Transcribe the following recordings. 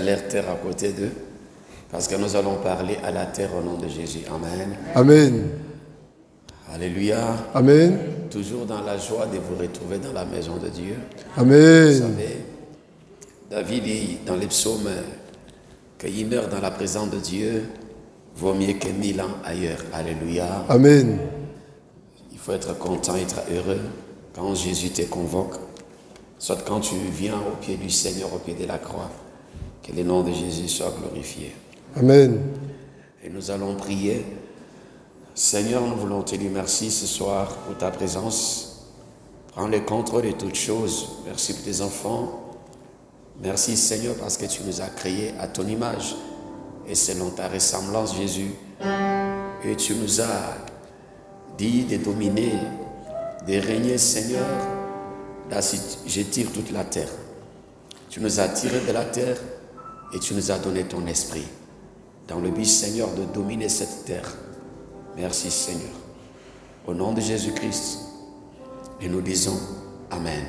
L'air terre à côté d'eux, parce que nous allons parler à la terre au nom de Jésus. Amen. Amen. Alléluia. Amen. Toujours dans la joie de vous retrouver dans la maison de Dieu. Amen. Vous savez, David dit dans les psaumes qu'il meurt dans la présence de Dieu vaut mieux que 1000 ans ailleurs. Alléluia. Amen. Il faut être content, être heureux quand Jésus te convoque, soit quand tu viens au pied du Seigneur, au pied de la croix. Que le nom de Jésus soit glorifié. Amen. Et nous allons prier. Seigneur, nous voulons te dire merci ce soir pour ta présence. Prends le contrôle de toutes choses. Merci pour tes enfants. Merci Seigneur parce que tu nous as créés à ton image et selon ta ressemblance, Jésus. Et tu nous as dit de dominer, de régner, Seigneur. Là, je tire toute la terre. Tu nous as tirés de la terre et tu nous as donné ton esprit dans le but, Seigneur, de dominer cette terre. Merci, Seigneur. Au nom de Jésus-Christ, et nous disons Amen.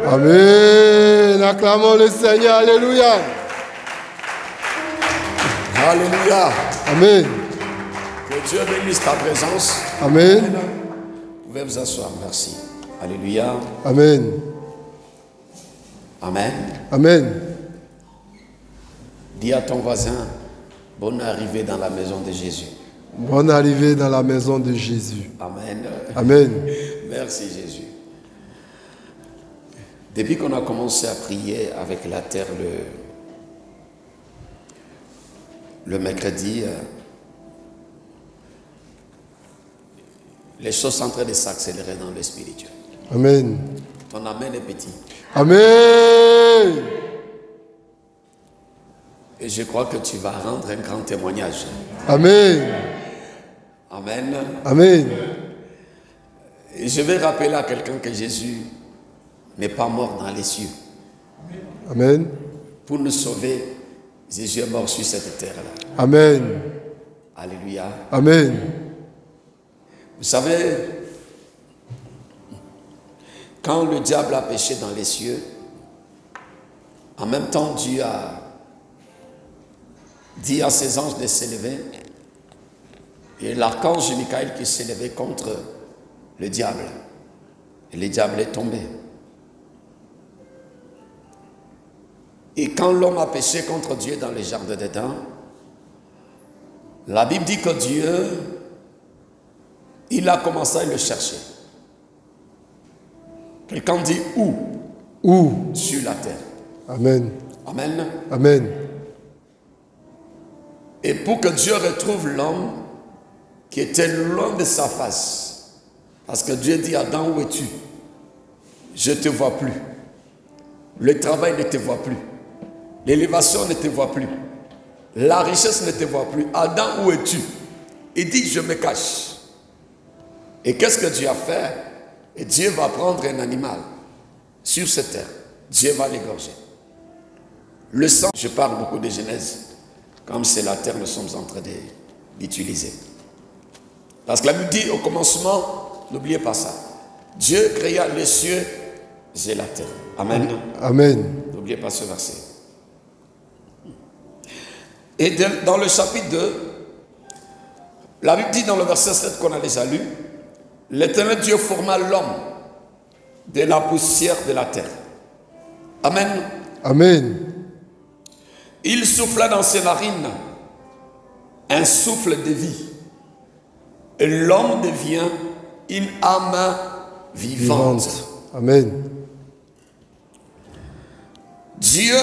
Amen. Acclamons le Seigneur. Alléluia. Alléluia. Amen. Que Dieu bénisse ta présence. Amen. Vous pouvez vous asseoir. Merci. Alléluia. Amen. Amen. Amen. Dis à ton voisin, bonne arrivée dans la maison de Jésus. Bonne arrivée dans la maison de Jésus. Amen. Amen. Merci Jésus. Depuis qu'on a commencé à prier avec la terre le mercredi, les choses sont en train de s'accélérer dans le spirituel. Amen. Ton amen est petit. Amen. Et je crois que tu vas rendre un grand témoignage. Amen. Amen. Amen. Et je vais rappeler à quelqu'un que Jésus n'est pas mort dans les cieux. Amen. Pour nous sauver, Jésus est mort sur cette terre-là. Amen. Alléluia. Amen. Vous savez, quand le diable a péché dans les cieux, en même temps Dieu a dit à ses anges de s'élever, et l'archange Michael qui s'est levé contre le diable. Et le diable est tombé. Et quand l'homme a péché contre Dieu dans le jardin d'Éden, la Bible dit que Dieu, il a commencé à le chercher. Quelqu'un dit où? Où? Sur la terre. Amen. Amen. Amen. Et pour que Dieu retrouve l'homme qui était loin de sa face, parce que Dieu dit à Adam, où es-tu? Je ne te vois plus. Le travail ne te voit plus. L'élévation ne te voit plus. La richesse ne te voit plus. Adam, où es-tu? Il dit, je me cache. Et qu'est-ce que Dieu a fait? Et Dieu va prendre un animal sur cette terre. Dieu va l'égorger. Le sang, je parle beaucoup de Genèse. Comme c'est la terre, nous sommes en train d'utiliser. Parce que la Bible dit au commencement, n'oubliez pas ça. Dieu créa les cieux et la terre. Amen. Amen. N'oubliez pas ce verset. Et dans le chapitre 2, la Bible dit dans le verset 7 qu'on a déjà lu, l'Éternel Dieu forma l'homme de la poussière de la terre. Amen. Amen. Il souffla dans ses narines un souffle de vie. Et l'homme devient une âme vivante. Amen. Dieu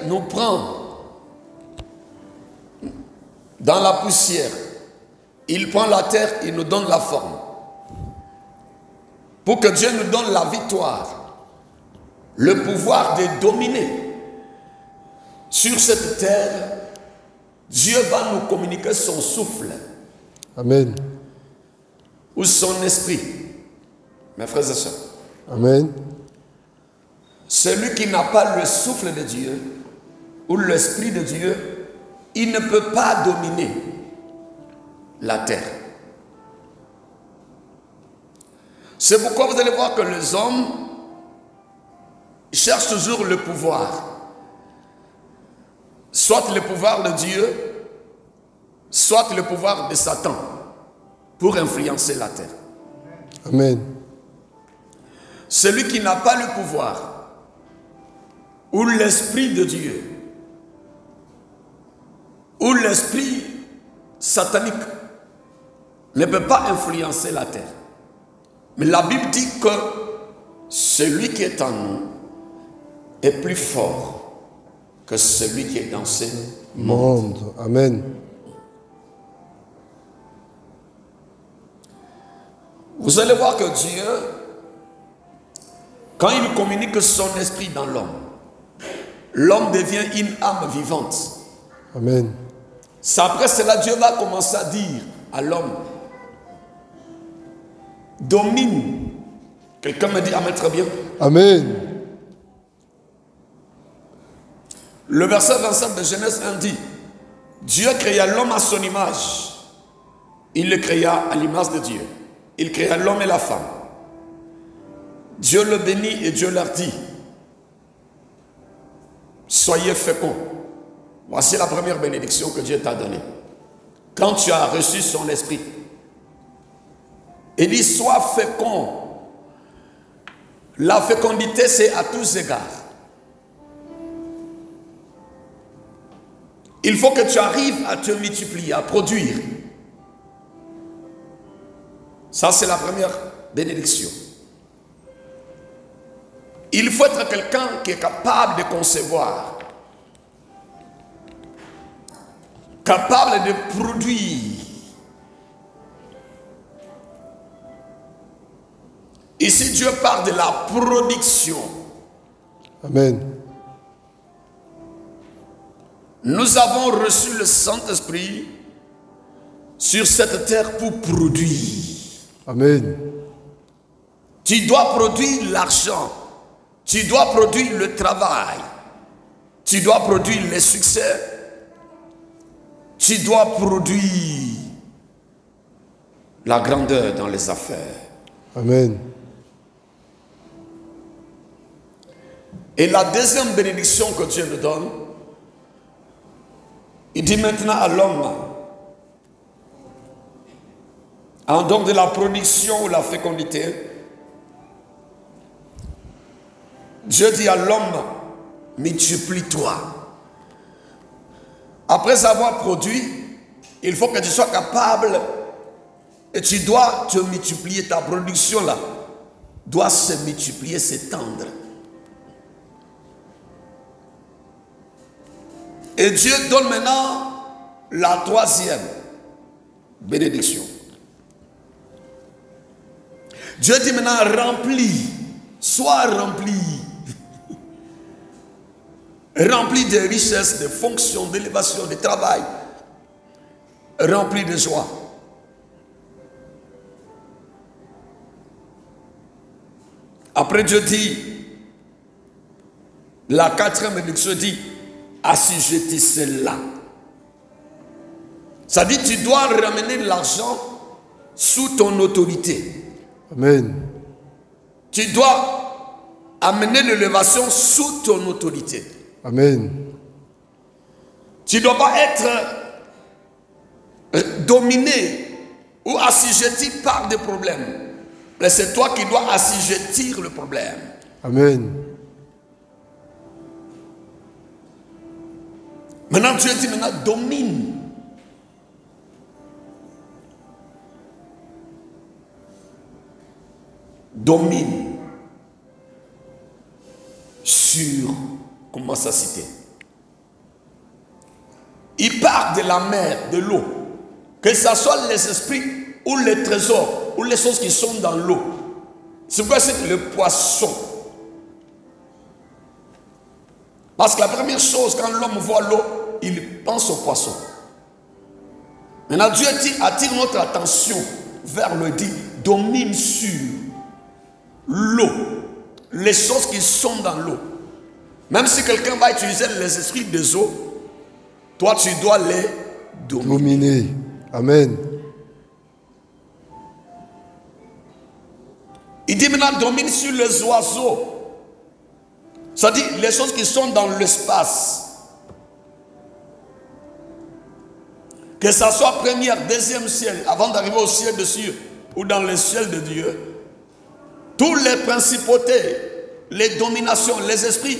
nous prend dans la poussière. Il prend la terre, il nous donne la forme. Pour que Dieu nous donne la victoire, le pouvoir de dominer sur cette terre, Dieu va nous communiquer son souffle. Amen. Ou son esprit. Mes frères et sœurs. Amen. Celui qui n'a pas le souffle de Dieu ou l'esprit de Dieu, il ne peut pas dominer la terre. C'est pourquoi vous allez voir que les hommes cherchent toujours le pouvoir. soit le pouvoir de Dieu, soit le pouvoir de Satan pour influencer la terre. Amen. Celui qui n'a pas le pouvoir ou l'esprit de Dieu ou l'esprit satanique ne peut pas influencer la terre. Mais la Bible dit que celui qui est en nous est plus fort que celui qui est dans ce monde. Amen. Vous allez voir que Dieu, quand il communique son esprit dans l'homme, l'homme devient une âme vivante. Amen. C'est après cela, Dieu va commencer à dire à l'homme, domine. Quelqu'un me dit amen, très bien. Amen. Le verset 27 de Genèse 1 dit, Dieu créa l'homme à son image. Il le créa à l'image de Dieu. Il créa l'homme et la femme. Dieu le bénit et Dieu leur dit, soyez féconds. Voici la première bénédiction que Dieu t'a donnée. Quand tu as reçu son esprit, il dit, sois fécond. La fécondité, c'est à tous égards. Il faut que tu arrives à te multiplier, à produire. Ça, c'est la première bénédiction. Il faut être quelqu'un qui est capable de concevoir, capable de produire. Ici, Dieu parle de la production. Amen. Nous avons reçu le Saint-Esprit sur cette terre pour produire. Amen. Tu dois produire l'argent. Tu dois produire le travail. Tu dois produire les succès. Tu dois produire la grandeur dans les affaires. Amen. Et la deuxième bénédiction que Dieu nous donne, il dit maintenant à l'homme, en dehors de la production ou la fécondité, Dieu dit à l'homme, multiplie-toi. Après avoir produit, il faut que tu sois capable et tu dois te multiplier. Ta production là doit se multiplier, s'étendre. Et Dieu donne maintenant la troisième bénédiction. Dieu dit maintenant remplis, sois rempli. Rempli de richesses, de fonctions, d'élévation, de travail. Rempli de joie. Après Dieu dit, la quatrième bénédiction dit, assujettissez-la. Ça dit, tu dois ramener l'argent sous ton autorité. Amen. Tu dois amener l'élévation sous ton autorité. Amen. Tu ne dois pas être dominé ou assujetti par des problèmes. Mais c'est toi qui dois assujettir le problème. Amen. Maintenant, Dieu dit maintenant, domine. Domine sur, comment ça citer? Il part de la mer, de l'eau. Que ce soit les esprits ou les trésors ou les choses qui sont dans l'eau. C'est pourquoi c'est le poisson. Parce que la première chose, quand l'homme voit l'eau, il pense au poisson. Maintenant, Dieu attire notre attention vers le dit, domine sur l'eau, les choses qui sont dans l'eau. Même si quelqu'un va utiliser les esprits des eaux, toi tu dois les dominer. Amen. Il dit maintenant domine sur les oiseaux. Ça dit les choses qui sont dans l'espace. que ça soit premier, deuxième ciel, avant d'arriver au ciel de cieux ou dans le ciel de Dieu, toutes les principautés, les dominations, les esprits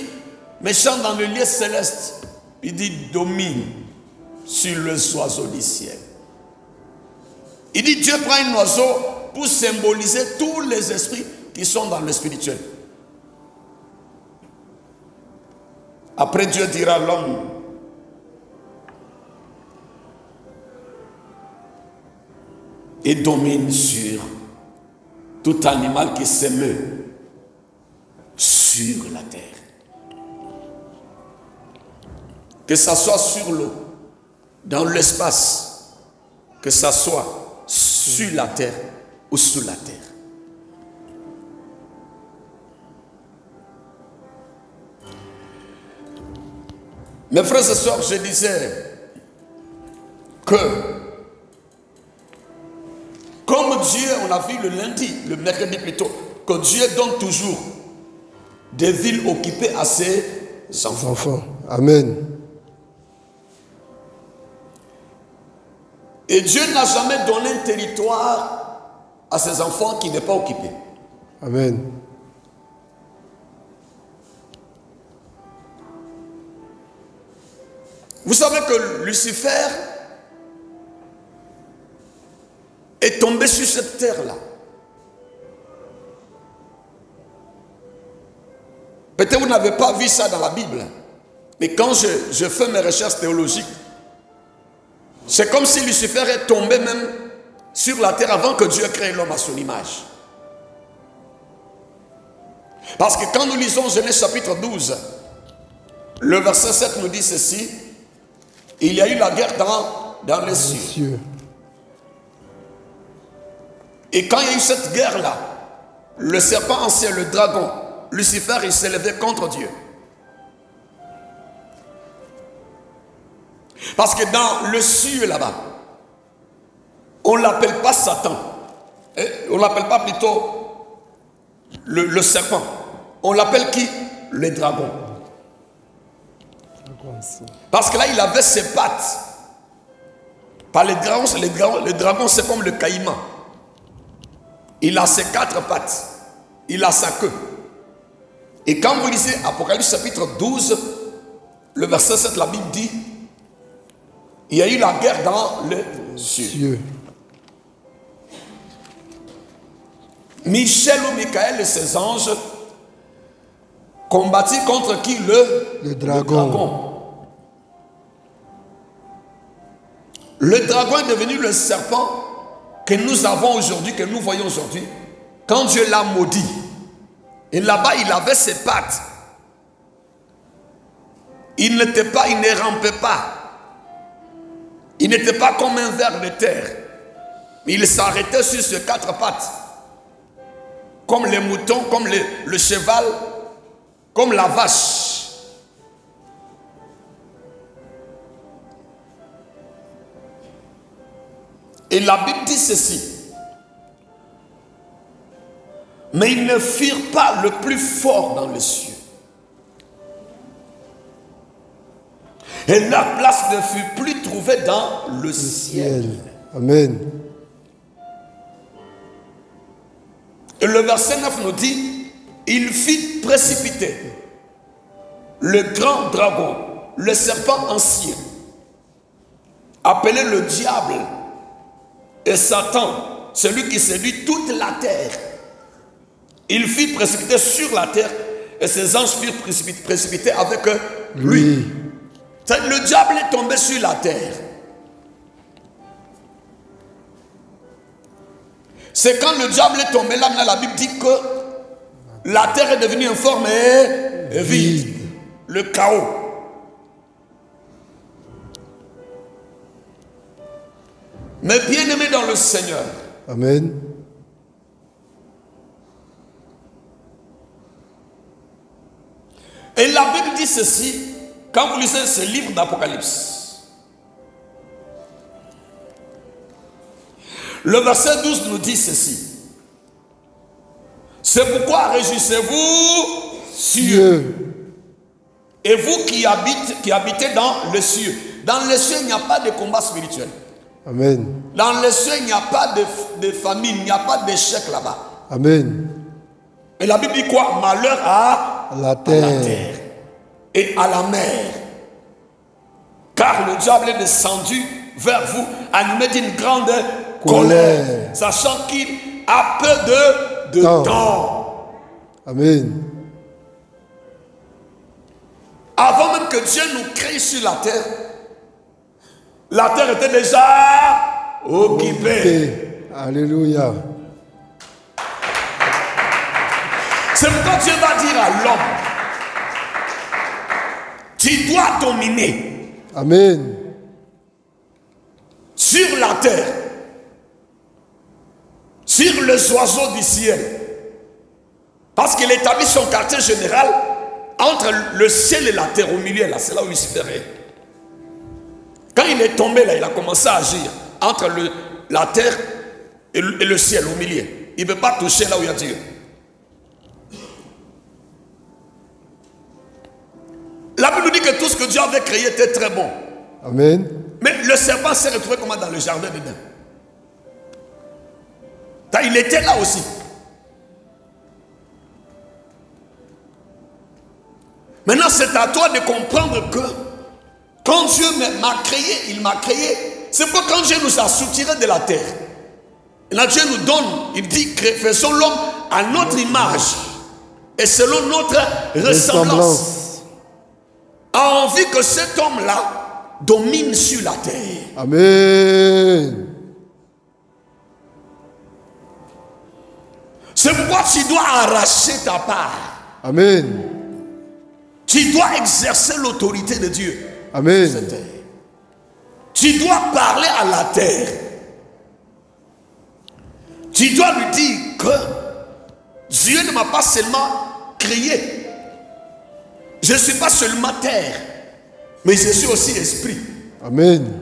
méchants dans le lieu céleste, il dit domine sur les oiseaux du ciel. Il dit Dieu prend un oiseau pour symboliser tous les esprits qui sont dans le spirituel. Après Dieu dira à l'homme, et domine sur tout animal qui s'émeut sur la terre. Que ça soit sur l'eau, dans l'espace, que ça soit sur la terre ou sous la terre. Mes frères et sœurs, je disais que comme Dieu, on a vu le lundi, le mercredi plutôt, que Dieu donne toujours des villes occupées à ses enfants. Amen. Et Dieu n'a jamais donné un territoire à ses enfants qui n'est pas occupé. Amen. Vous savez que Lucifer est tombé sur cette terre-là. Peut-être vous n'avez pas vu ça dans la Bible. Mais quand je fais mes recherches théologiques, c'est comme si Lucifer est tombé même sur la terre avant que Dieu crée l'homme à son image. Parce que quand nous lisons Genèse chapitre 12, le verset 7 nous dit ceci: il y a eu la guerre dans les cieux. Et quand il y a eu cette guerre-là, le serpent ancien, le dragon, Lucifer, il s'est levé contre Dieu. Parce que dans le ciel là-bas, on ne l'appelle pas Satan. On ne l'appelle pas plutôt le serpent. On l'appelle qui? Le dragon. Parce que là, il avait ses pattes. Pas les dragons, c'est comme le caïman. Il a ses 4 pattes. Il a sa queue. Et quand vous lisez Apocalypse chapitre 12, le verset 7, la Bible dit, il y a eu la guerre dans les cieux. Michel ou Michael et ses anges combattirent contre qui? Le dragon. Le dragon est devenu le serpent que nous avons aujourd'hui, que nous voyons aujourd'hui, quand Dieu l'a maudit. Et là-bas, il avait ses pattes. Il ne rampait pas. Il n'était pas comme un ver de terre. Il s'arrêtait sur ses 4 pattes. Comme les moutons, comme le cheval, comme la vache. Et la Bible dit ceci. Mais ils ne firent pas le plus fort dans les cieux. Et leur place ne fut plus trouvée dans le ciel. Amen. Et le verset 9 nous dit, il fit précipiter le grand dragon, le serpent ancien, appelé le diable et Satan, celui qui séduit toute la terre. Il fit précipiter sur la terre et ses anges furent précipités avec lui. Le diable est tombé sur la terre. C'est quand le diable est tombé là, la Bible dit que la terre est devenue informe et vide. Le chaos. Mais bien-aimés dans le Seigneur. Amen. Et la Bible dit ceci, quand vous lisez ce livre d'Apocalypse. Le verset 12 nous dit ceci. C'est pourquoi réjouissez-vous, cieux. Et vous qui habitez dans les cieux. Dans les cieux, il n'y a pas de combat spirituel. Amen. Dans les cieux, il n'y a pas de famine, il n'y a pas d'échec là-bas. Amen. Et la Bible dit quoi? Malheur à la terre et à la mer. Car le diable est descendu vers vous, animé d'une grande colère, sachant qu'il a peu de temps. Amen. Avant même que Dieu nous crée sur la terre était déjà occupée. Alléluia. C'est pourquoi Dieu va dire à l'homme, tu dois dominer. Amen. Sur la terre, sur les oiseaux du ciel. Parce qu'il établit son quartier général entre le ciel et la terre, au milieu, là, c'est là où Lucifer est. Quand il est tombé là, il a commencé à agir entre la terre et le ciel, au milieu. Il ne peut pas toucher là où il y a Dieu. La Bible nous dit que tout ce que Dieu avait créé était très bon. Amen. Mais le serpent s'est retrouvé comment dans le jardin d'Éden. Il était là aussi. Maintenant, c'est à toi de comprendre que quand Dieu m'a créé, il m'a créé. C'est pourquoi quand Dieu nous a soutirés de la terre, et là Dieu nous donne, il dit, faisons l'homme à notre image et selon notre ressemblance, a envie que cet homme-là domine sur la terre. Amen. C'est pourquoi tu dois arracher ta part. Amen. Tu dois exercer l'autorité de Dieu. Amen. Sur cette terre. Tu dois parler à la terre. Tu dois lui dire que Dieu ne m'a pas seulement créé. Je ne suis pas seulement terre, mais je suis aussi esprit. Amen.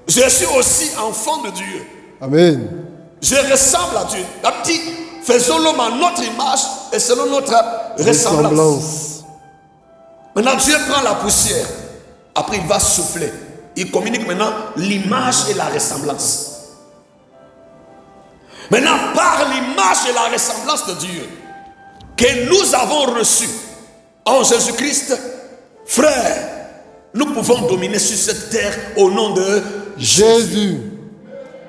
Je suis aussi enfant de Dieu. Amen. Je ressemble à Dieu. La petite, faisons l'homme à notre image et selon notre ressemblance. Maintenant, Dieu prend la poussière. Après, il va souffler. Il communique maintenant l'image et la ressemblance. Maintenant, par l'image et la ressemblance de Dieu que nous avons reçue en Jésus-Christ, frère, nous pouvons dominer sur cette terre au nom de Jésus.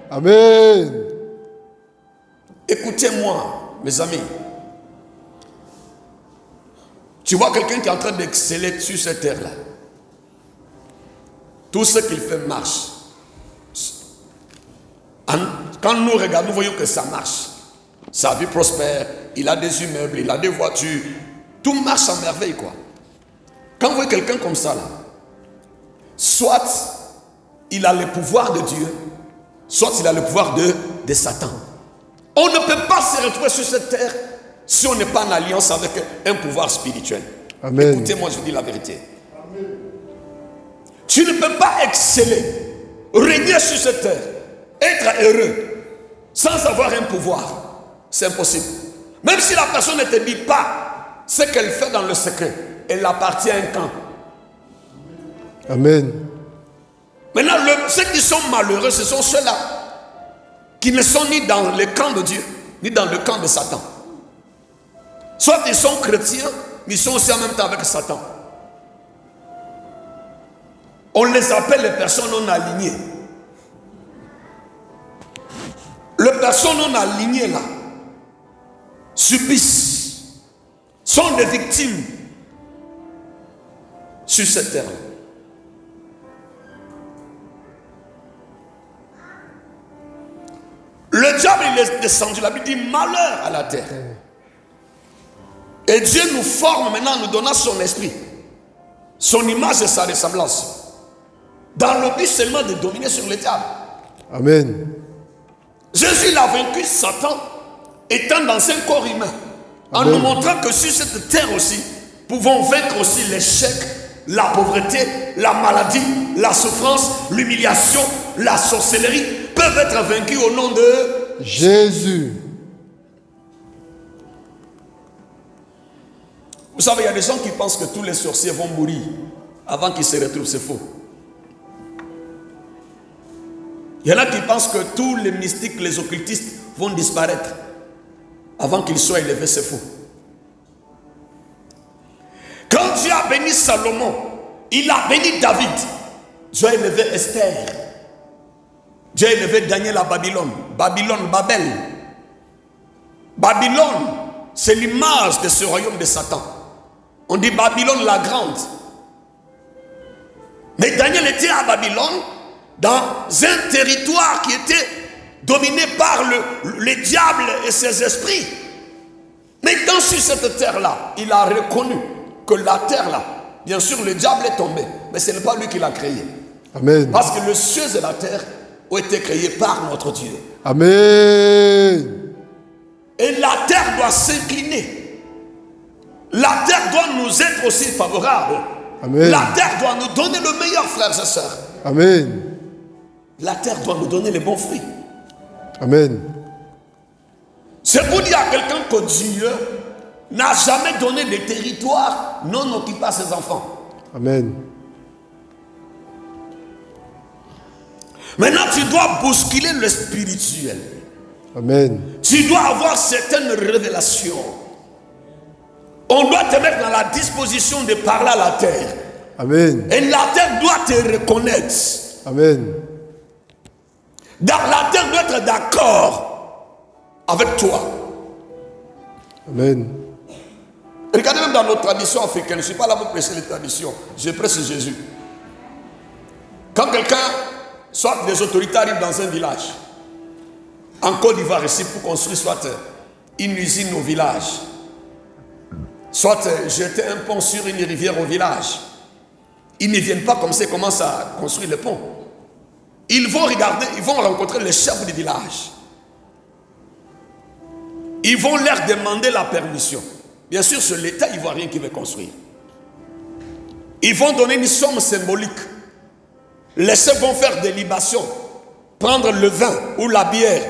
Amen. Écoutez-moi, mes amis. Tu vois quelqu'un qui est en train d'exceller sur cette terre-là. Tout ce qu'il fait marche. Quand nous regardons, nous voyons que ça marche. Sa vie prospère, il a des immeubles, il a des voitures. Tout marche en merveille, quoi. Quand vous voyez quelqu'un comme ça, là, soit il a le pouvoir de Dieu, soit il a le pouvoir de Satan. On ne peut pas se retrouver sur cette terre si on n'est pas en alliance avec un pouvoir spirituel. Amen. Écoutez-moi, je vous dis la vérité. Amen. Tu ne peux pas exceller, régner sur cette terre, être heureux, sans avoir un pouvoir. C'est impossible. Même si la personne ne te dit pas ce qu'elle fait dans le secret, elle appartient à un camp. Amen. Maintenant, ceux qui sont malheureux, ce sont ceux-là qui ne sont ni dans le camp de Dieu, ni dans le camp de Satan. Soit ils sont chrétiens, mais ils sont aussi en même temps avec Satan. On les appelle les personnes non alignées. Les personnes non alignées là subissent, sont des victimes sur cette terre. Le diable il est descendu, la Bible dit malheur à la terre. Et Dieu nous forme maintenant en nous donnant son esprit, son image et sa ressemblance, dans le but seulement de dominer sur le diable. Amen. Jésus il a vaincu Satan étant dans un corps humain. En Amen. nous montrant que sur cette terre aussi, pouvons vaincre aussi l'échec, la pauvreté, la maladie, la souffrance, l'humiliation, la sorcellerie, peuvent être vaincus au nom de Jésus. Vous savez, il y a des gens qui pensent que tous les sorciers vont mourir. avant qu'il se retrouve, c'est faux. Il y en a qui pensent que tous les mystiques, les occultistes vont disparaître avant qu'ils soient élevés, c'est faux. Quand Dieu a béni Salomon, il a béni David. Dieu a élevé Esther. Dieu a élevé Daniel à Babylone. Babylone, Babel. Babylone, c'est l'image de ce royaume de Satan. On dit Babylone la grande. Mais Daniel était à Babylone, dans un territoire qui était dominé par le diable et ses esprits. Mais quand sur cette terre-là, il a reconnu que la terre-là, bien sûr le diable est tombé, mais ce n'est pas lui qui l'a créé. Amen. Parce que les cieux et la terre ont été créés par notre Dieu. Amen. Et la terre doit s'incliner. La terre doit nous être aussi favorable. Amen. La terre doit nous donner le meilleur, frères et sœurs. Amen. La terre doit nous donner les bons fruits. Amen. C'est pour dire à quelqu'un que Dieu n'a jamais donné de territoire non occupé à ses enfants. Amen. Maintenant, tu dois bousculer le spirituel. Amen. Tu dois avoir certaines révélations. On doit te mettre dans la disposition de parler à la terre. Amen. Et la terre doit te reconnaître. Amen. La terre doit être d'accord avec toi. Amen. Regardez même dans nos traditions africaines. Je ne suis pas là pour prêcher les traditions. Je prêche Jésus. Quand quelqu'un, soit des autorités arrivent dans un village, en Côte d'Ivoire ici, pour construire soit une usine au village, soit jeter un pont sur une rivière au village, ils ne viennent pas comme ça, ils commencent à construire le pont. Ils vont regarder, ils vont rencontrer le chef du village. Ils vont leur demander la permission. Bien sûr, c'est l'État ivoirien qui veut construire. Ils vont donner une somme symbolique. Les chefs vont faire des libations, prendre le vin ou la bière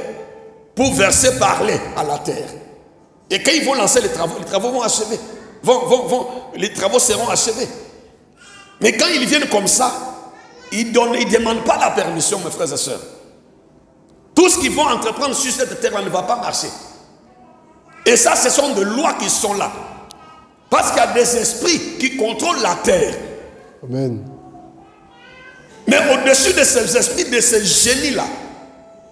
pour verser parler à la terre. Et quand ils vont lancer les travaux vont achever. Les travaux seront achevés. Mais quand ils viennent comme ça, ils ne demandent pas la permission, mes frères et sœurs. Tout ce qu'ils vont entreprendre sur cette terre ne va pas marcher. Et ça, ce sont des lois qui sont là. Parce qu'il y a des esprits qui contrôlent la terre. Amen. Mais au-dessus de ces esprits, de ces génies-là,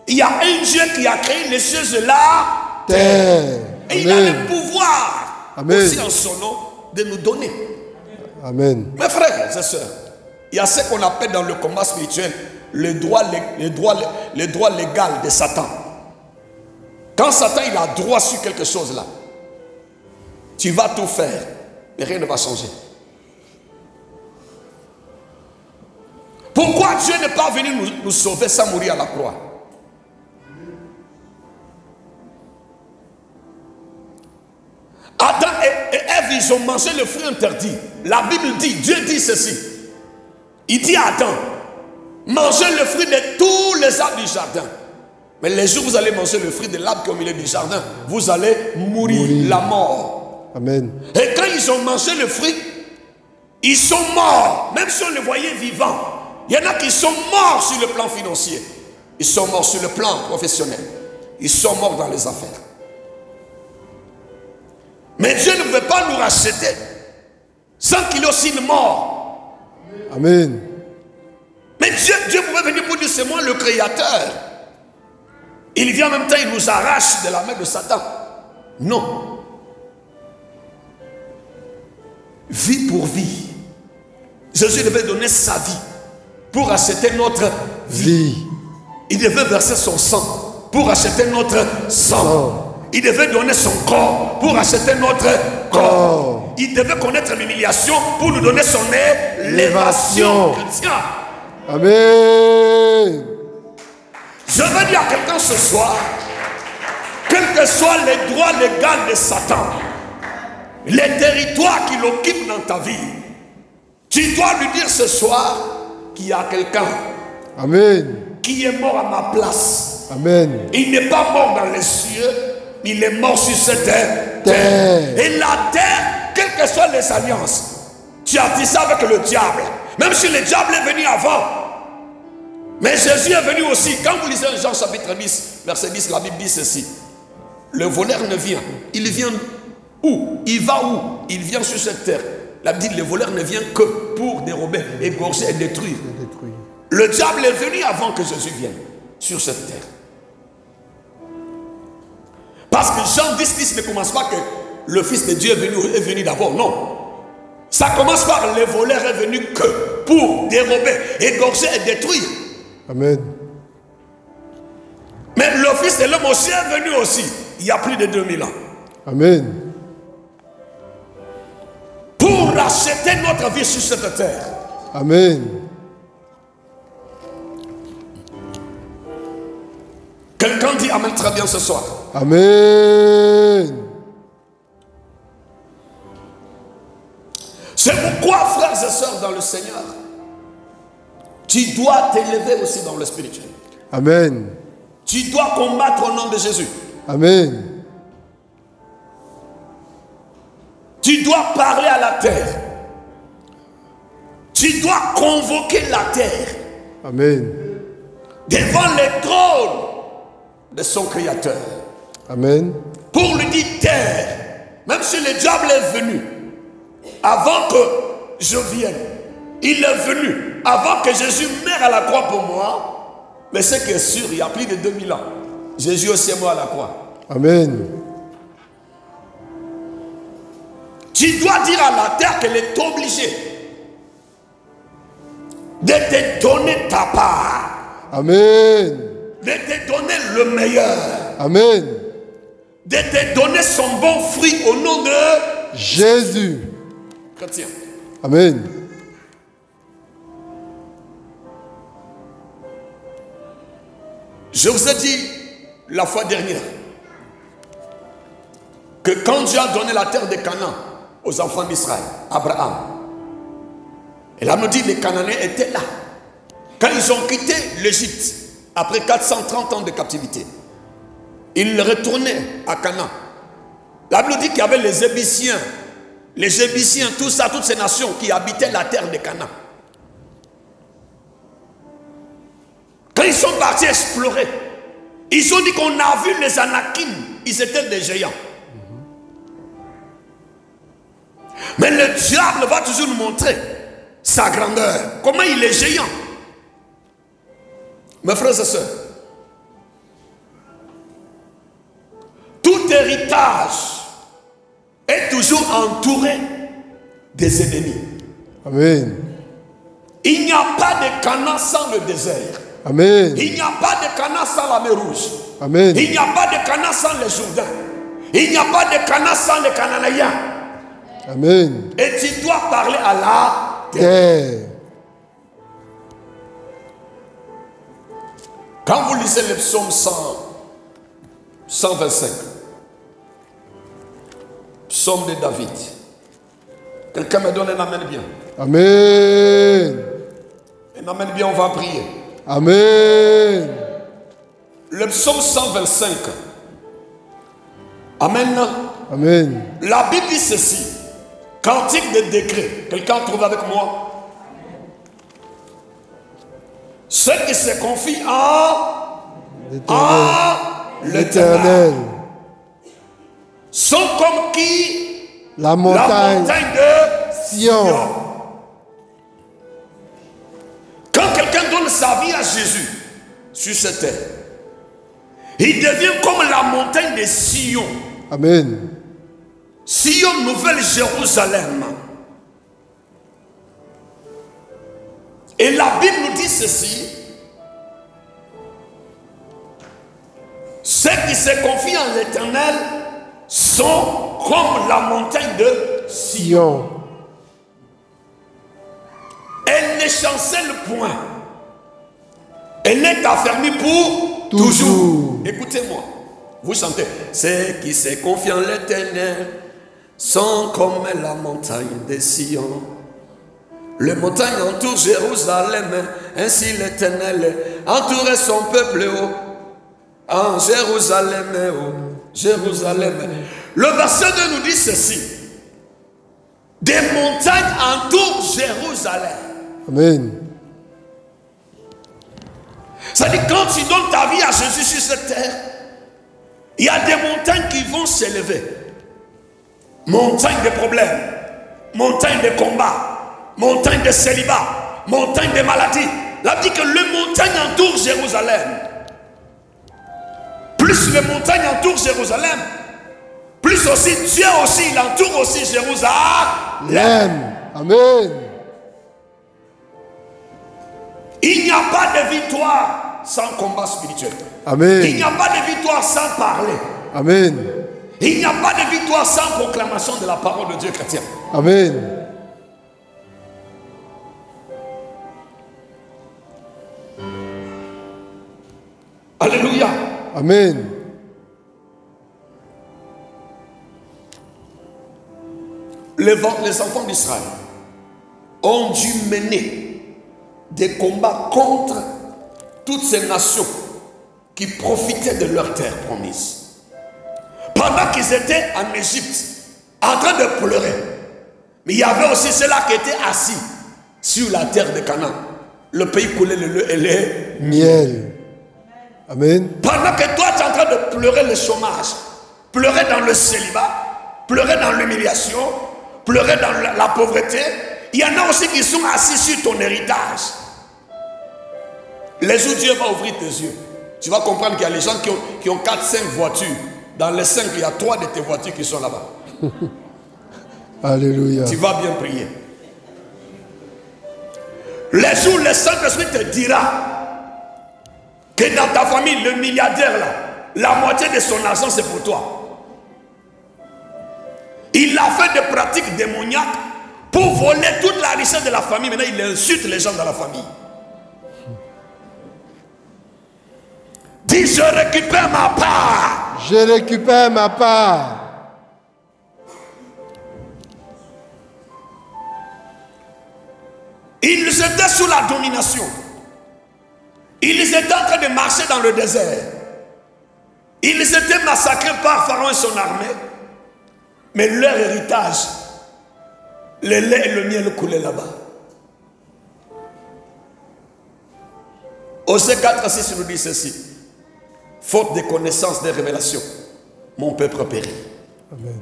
il y a un Dieu qui a créé les cieux et la terre. Et il a le pouvoir aussi en son nom de nous donner. Amen. Mes frères et sœurs, il y a ce qu'on appelle dans le combat spirituel le droit légal de Satan. Quand Satan il a droit sur quelque chose là, tu vas tout faire, mais rien ne va changer. Pourquoi Dieu n'est pas venu nous sauver sans mourir à la croix? Adam et Ève, ils ont mangé le fruit interdit. La Bible dit, Dieu dit ceci. Il dit à Adam, mangez le fruit de tous les arbres du jardin. Mais les jours où vous allez manger le fruit de l'arbre qui est au milieu du jardin, vous allez mourir la mort. Amen. Et quand ils ont mangé le fruit, ils sont morts. Même si on les voyait vivants. Il y en a qui sont morts sur le plan financier. Ils sont morts sur le plan professionnel. Ils sont morts dans les affaires. Mais Dieu ne veut pas nous racheter sans qu'il y ait aussi une mort. Amen. Mais Dieu pouvait venir pour dire c'est moi le créateur. Il vient en même temps, il nous arrache de la main de Satan. Non. Vie pour vie. Jésus devait donner sa vie pour acheter notre vie. Il devait verser son sang pour acheter notre sang. Il devait donner son corps pour acheter notre corps. Il devait connaître l'humiliation pour nous donner son élévation. Chrétien. Amen. Je veux dire à quelqu'un ce soir, quels que soient les droits légaux de Satan, les territoires qu'il occupe dans ta vie, tu dois lui dire ce soir qu'il y a quelqu'un qui est mort à ma place. Amen. Il n'est pas mort dans les cieux, il est mort sur cette terre. Et la terre, quelles que soient les alliances, Tu as dit ça avec le diable. Même si le diable est venu avant. Mais Jésus est venu aussi. Quand vous lisez Jean chapitre 10, verset 10, la Bible dit ceci. Le voleur ne vient. Il vient où? Il va où? Il vient sur cette terre. La Bible dit le voleur ne vient que pour dérober, égorger et détruire. Le diable est venu avant que Jésus vienne sur cette terre. Parce que Jean 10, 10 ne commence pas que le Fils de Dieu est venu d'abord. Non. Ça commence par le voleur est venu que pour dérober, égorger et détruire. Amen. Mais le Fils de l'homme aussi est venu aussi. Il y a plus de 2000 ans. Amen. Pour racheter notre vie sur cette terre. Amen. Quelqu'un dit Amen très bien ce soir. Amen. C'est pourquoi, frères et sœurs dans le Seigneur, tu dois t'élever aussi dans le spirituel. Amen. Tu dois combattre au nom de Jésus. Amen. Tu dois parler à la terre. Tu dois convoquer la terre. Amen. Devant le trône de son Créateur. Amen. Pour lui dire terre. Même si le diable est venu avant que je vienne. Il est venu avant que Jésus meure à la croix pour moi. Mais ce qui est sûr, il y a plus de 2000 ans. Jésus aussi est mort à la croix. Amen. Tu dois dire à la terre qu'elle est obligée de te donner ta part. Amen. De te donner le meilleur. Amen. De te donner son bon fruit au nom de Jésus. Chrétien. Amen. Je vous ai dit la fois dernière que quand Dieu a donné la terre de Canaan aux enfants d'Israël, Abraham, et là nous dit les Cananéens étaient là. Quand ils ont quitté l'Égypte, après 430 ans de captivité, ils retournaient à Canaan. La Bible dit qu'il y avait les Ébyssiens, tout ça, toutes ces nations qui habitaient la terre de Canaan. Quand ils sont partis explorer, ils ont dit qu'on a vu les Anakim, ils étaient des géants. Mais le diable va toujours nous montrer sa grandeur, comment il est géant. Mes frères et sœurs, tout héritage est toujours entouré des ennemis. Amen. Il n'y a pas de Canaan sans le désert. Amen. Il n'y a pas de Canaan sans la mer Rouge. Amen. Il n'y a pas de Canaan sans les Jourdains. Il n'y a pas de Canaan sans les Cananéens. Amen. Et tu dois parler à la terre. Terre. Quand vous lisez le psaume 125, psaume de David, quelqu'un me donne un amen bien. Amen. Un amen bien, on va prier. Amen. Le psaume 125. Amen. Amen. La Bible dit ceci. Cantique de décret. Quelqu'un trouve avec moi? Ceux qui se confient en l'Éternel sont comme qui? La montagne de Sion. Quand quelqu'un donne sa vie à Jésus sur cette terre, il devient comme la montagne de Sion. Amen. Sion, Nouvelle Jérusalem. Et la Bible nous dit ceci. Ceux qui se confient en l'Éternel sont comme la montagne de Sion. Elle ne chancelle point. Elle est affermie pour toujours. Écoutez-moi. Vous chantez. Ceux qui se confient en l'Éternel sont comme la montagne de Sion. Les montagnes entourent Jérusalem. Ainsi l'Éternel entourait son peuple en Jérusalem. Jérusalem. Le verset 2 nous dit ceci. Des montagnes entourent Jérusalem. Amen. C'est-à-dire, quand tu donnes ta vie à Jésus sur cette terre, il y a des montagnes qui vont s'élever. Montagnes de problèmes, montagnes de combats, montagnes de célibat, montagnes de maladies. Là, dit que les montagnes entourent Jérusalem. Plus les montagnes entourent Jérusalem, plus aussi Dieu aussi, il entoure aussi Jérusalem. Amen. Il n'y a pas de victoire sans combat spirituel. Amen. Il n'y a pas de victoire sans parler. Amen. Il n'y a pas de victoire sans proclamation de la parole de Dieu chrétien. Amen. Alléluia. Amen. Les enfants d'Israël ont dû mener des combats contre toutes ces nations qui profitaient de leur terre promise. Pendant qu'ils étaient en Égypte, en train de pleurer, mais il y avait aussi ceux-là qui étaient assis sur la terre de Canaan. Le pays coulait le lait et le miel. Amen. Pendant que toi tu es en train de pleurer le chômage, pleurer dans le célibat, pleurer dans l'humiliation, pleurer dans la pauvreté, il y en a aussi qui sont assis sur ton héritage. Les jours Dieu va ouvrir tes yeux. Tu vas comprendre qu'il y a les gens qui ont 4-5 voitures. Dans les 5, il y a 3 de tes voitures qui sont là-bas. Alléluia. Tu vas bien prier. Les jours, le Saint-Esprit te dira que dans ta famille, le milliardaire là, la moitié de son argent c'est pour toi. Il a fait des pratiques démoniaques pour voler toute la richesse de la famille. Maintenant, il insulte les gens dans la famille. Dis, je récupère ma part. Je récupère ma part. Ils étaient sous la domination. Ils étaient en train de marcher dans le désert. Ils étaient massacrés par Pharaon et son armée. Mais leur héritage, le lait et le miel coulaient là-bas. Osée 4:6 nous dit ceci. Faute de connaissances, des révélations, mon peuple périt. Amen.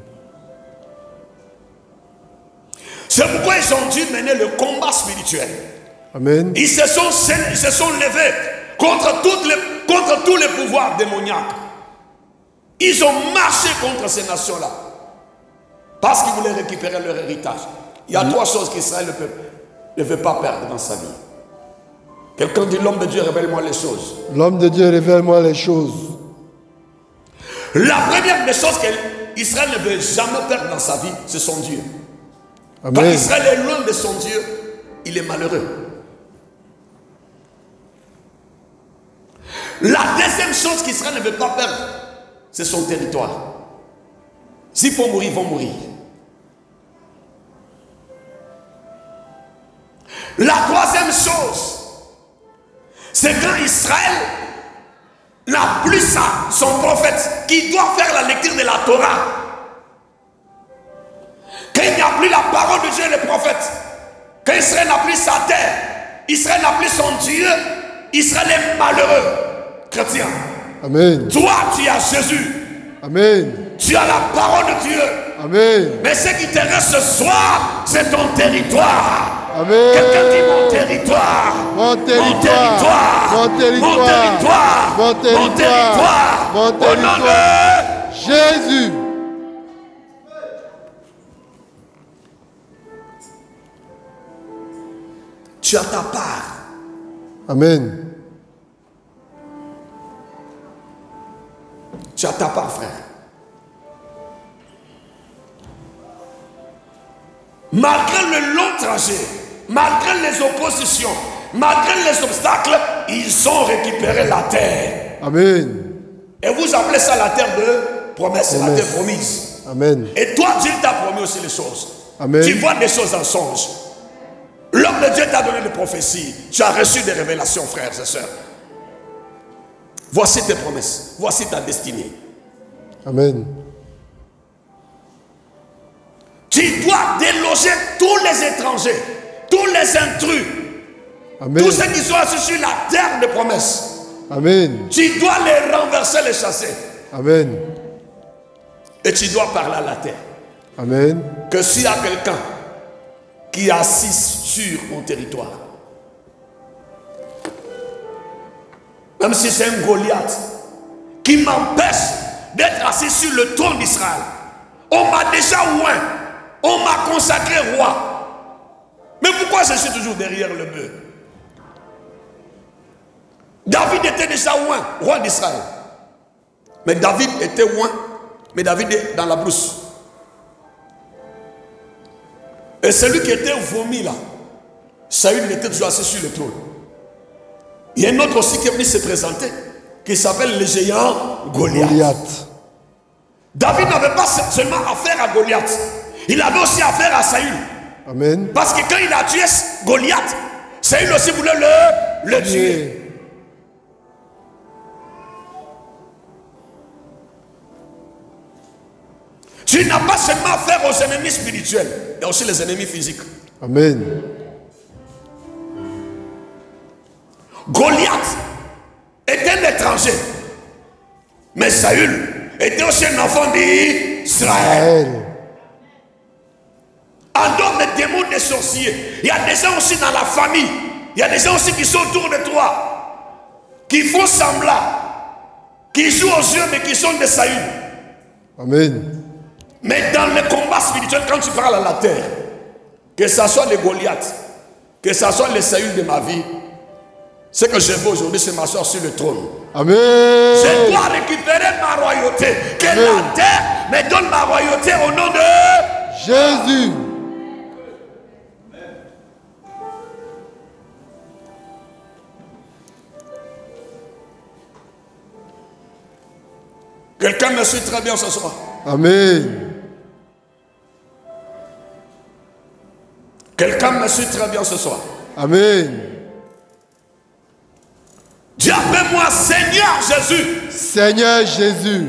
C'est pourquoi ils ont dû mener le combat spirituel. Amen. Ils se sont levés contre tous les pouvoirs démoniaques. Ils ont marché contre ces nations-là. Parce qu'ils voulaient récupérer leur héritage. Il y a 3 choses qu'Israël ne veut pas perdre dans sa vie. Quelqu'un dit, l'homme de Dieu, révèle-moi les choses. L'homme de Dieu, révèle-moi les choses. La première des choses qu'Israël ne veut jamais perdre dans sa vie, c'est son Dieu. Amen. Quand Israël est loin de son Dieu, il est malheureux. La deuxième chose qu'Israël ne veut pas perdre, c'est son territoire. S'il faut mourir, ils vont mourir. La troisième chose, c'est quand Israël n'a plus son prophète qui doit faire la lecture de la Torah. Quand il n'y a plus la parole de Dieu et le prophète, quand Israël n'a plus sa terre, Israël n'a plus son Dieu, Israël est malheureux. Chrétien. Amen. Toi, tu as Jésus. Amen. Tu as la parole de Dieu. Amen. Mais ce qui te reste ce soir, c'est ton territoire. Amen. Quelqu'un dit mon territoire. Mon territoire. Mon territoire. Mon territoire. Mon territoire. Mon territoire. Mon Au nom territoire. de Jésus. tu as ta part. Amen. Tu as ta part, frère. Malgré le long trajet, malgré les oppositions, malgré les obstacles, ils ont récupéré la terre. Amen. Et vous appelez ça la terre de promesse, la terre promise. Amen. Et toi, Dieu t'a promis aussi les choses. Amen. Tu vois des choses en songe. L'homme de Dieu t'a donné des prophéties. Tu as reçu des révélations, frères et sœurs. Voici tes promesses. Voici ta destinée. Amen. Tu dois déloger tous les étrangers, tous les intrus, Amen. tous ceux qui sont assis sur la terre de promesse. Amen. Tu dois les renverser, les chasser. Amen. Et tu dois parler à la terre. Amen. Que s'il y a quelqu'un qui est assis sur mon territoire, même si c'est un Goliath qui m'empêche d'être assis sur le trône d'Israël, on m'a déjà oint, on m'a consacré roi. Mais pourquoi je suis toujours derrière le mur? David était déjà oint, roi d'Israël. Mais David était oint, mais David est dans la brousse. Et celui qui était vomi là, Saül était toujours assis sur le trône. Il y a un autre aussi qui est venu se présenter, qui s'appelle le géant Goliath. David n'avait pas seulement affaire à Goliath, il avait aussi affaire à Saül. Amen. Parce que quand il a tué Goliath, Saül aussi voulait le tuer. Tu n'as pas seulement affaire aux ennemis spirituels, il y a aussi les ennemis physiques. Amen. Goliath était un étranger, mais Saül était aussi un enfant d'Israël. En dehors des démons, des sorciers, il y a des gens aussi dans la famille, il y a des gens aussi qui sont autour de toi, qui font semblant, qui jouent aux yeux mais qui sont des Saül. Amen. Mais dans le combat spirituel, quand tu parles à la terre, que ce soit les Goliaths, que ce soit les Saül de ma vie, ce que je veux aujourd'hui, c'est m'asseoir sur le trône. Amen. Je dois récupérer ma royauté. Que la terre me donne ma royauté au nom de Jésus. Quelqu'un me suit très bien ce soir. Amen. Quelqu'un me suit très bien ce soir. Amen. Dis après moi, Seigneur Jésus. Seigneur Jésus.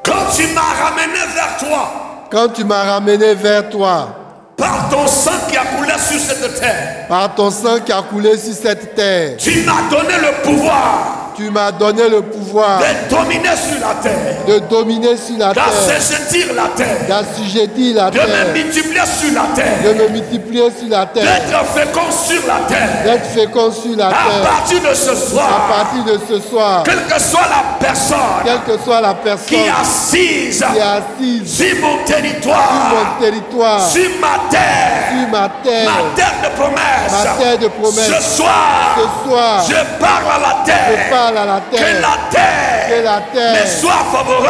Quand tu m'as ramené vers toi. Quand tu m'as ramené vers toi. Par ton sang qui a coulé sur cette terre. Par ton sang qui a coulé sur cette terre. Tu m'as donné le pouvoir. Tu m'as donné le pouvoir de dominer sur la terre. De dominer sur la terre. D'assujettir la terre. D'assujettir la terre. De me multiplier sur la terre. De me multiplier sur la terre. D'être fécond sur la terre. D'être fécond sur la terre. À partir de ce soir. À partir de ce soir. Quelle que soit la personne. Quelle que soit la personne. Qui est assise. Qui est assise. Sur mon territoire. Sur mon territoire. Sur ma terre. Sur ma terre. Ma terre de promesse. Ma terre de promesse. Ce soir. Ce soir. Je parle à la terre. Je parle à la terre. Que la terre me soit favorable.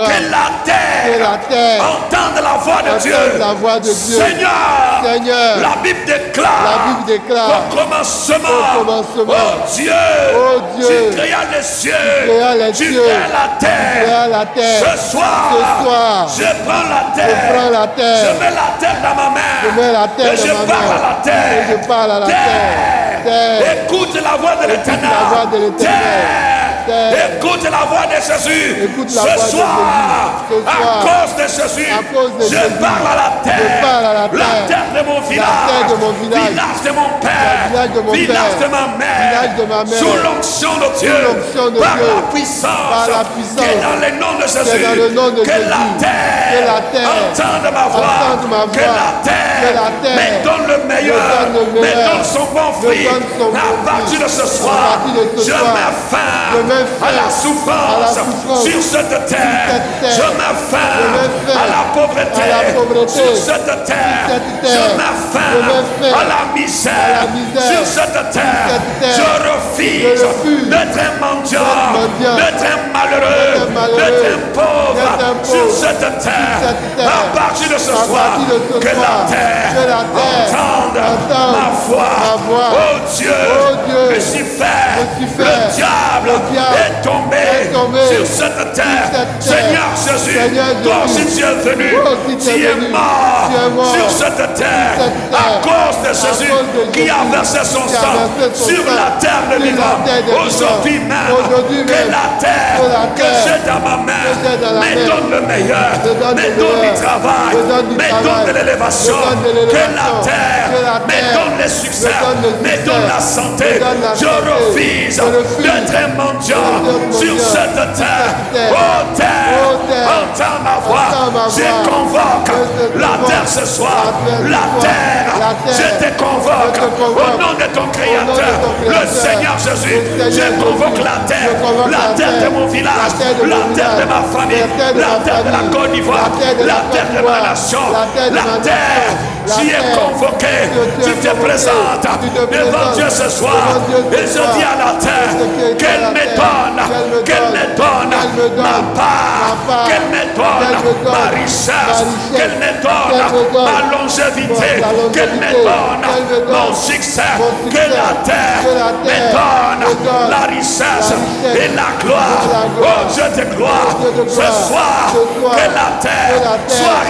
Que la terre entende la voix de Dieu. La voix de Dieu. Seigneur, la Bible déclare au commencement, oh Dieu, tu créas les cieux, tu créas la terre. Ce soir, je prends la terre, je mets la terre dans ma main, et je parle à la terre. Écoute la voix de l'Éternel. Écoute la voix de Jésus. Ce soir, à cause de Jésus, je parle à la terre. La terre de mon village, village de mon père, village de ma mère, sous l'onction de Dieu, par la puissance qui est dans le nom de Jésus. Que la terre entende ma voix. Que la terre me donne le meilleur, me donne son bon fruit. À partir de ce soir, je mets fin à la souffrance sur cette terre. Je mets fin à la pauvreté sur cette terre. Je mets fin à la misère sur cette terre. Je refuse d'être un mendiant, d'être un malheureux, d'être un pauvre sur cette terre. À partir de ce soir, que la terre entende ma voix. Oh Dieu, Lucifer, le diable est tombé sur cette terre. Seigneur Jésus, toi aussi tu es venu, tu es mort sur cette terre à cause de Jésus qui a versé son sang sur la terre de vivant. Aujourd'hui même, que la terre que j'ai dans ma main me donne le meilleur, me donne du travail, me donne de l'élévation. Que la terre me donne le succès, me donne la santé. Je refuse d'être un mendiant sur cette terre. Oh terre, entends ma voix. Je convoque la terre ce soir. La terre, je te convoque au nom de ton Créateur, le Seigneur Jésus. Je convoque la terre de mon village, la terre de ma famille, la terre de la Côte d'Ivoire, la terre de ma nation, la terre. J'y ai convoqué, tu te présentes devant Dieu ce soir et je dis à la terre qu'elle me donne ma part, qu'elle me donne ma richesse, qu'elle me donne ma longévité, qu'elle me donne mon succès, que la terre me donne la richesse et la gloire. Oh Dieu de gloire, ce soir que la terre soit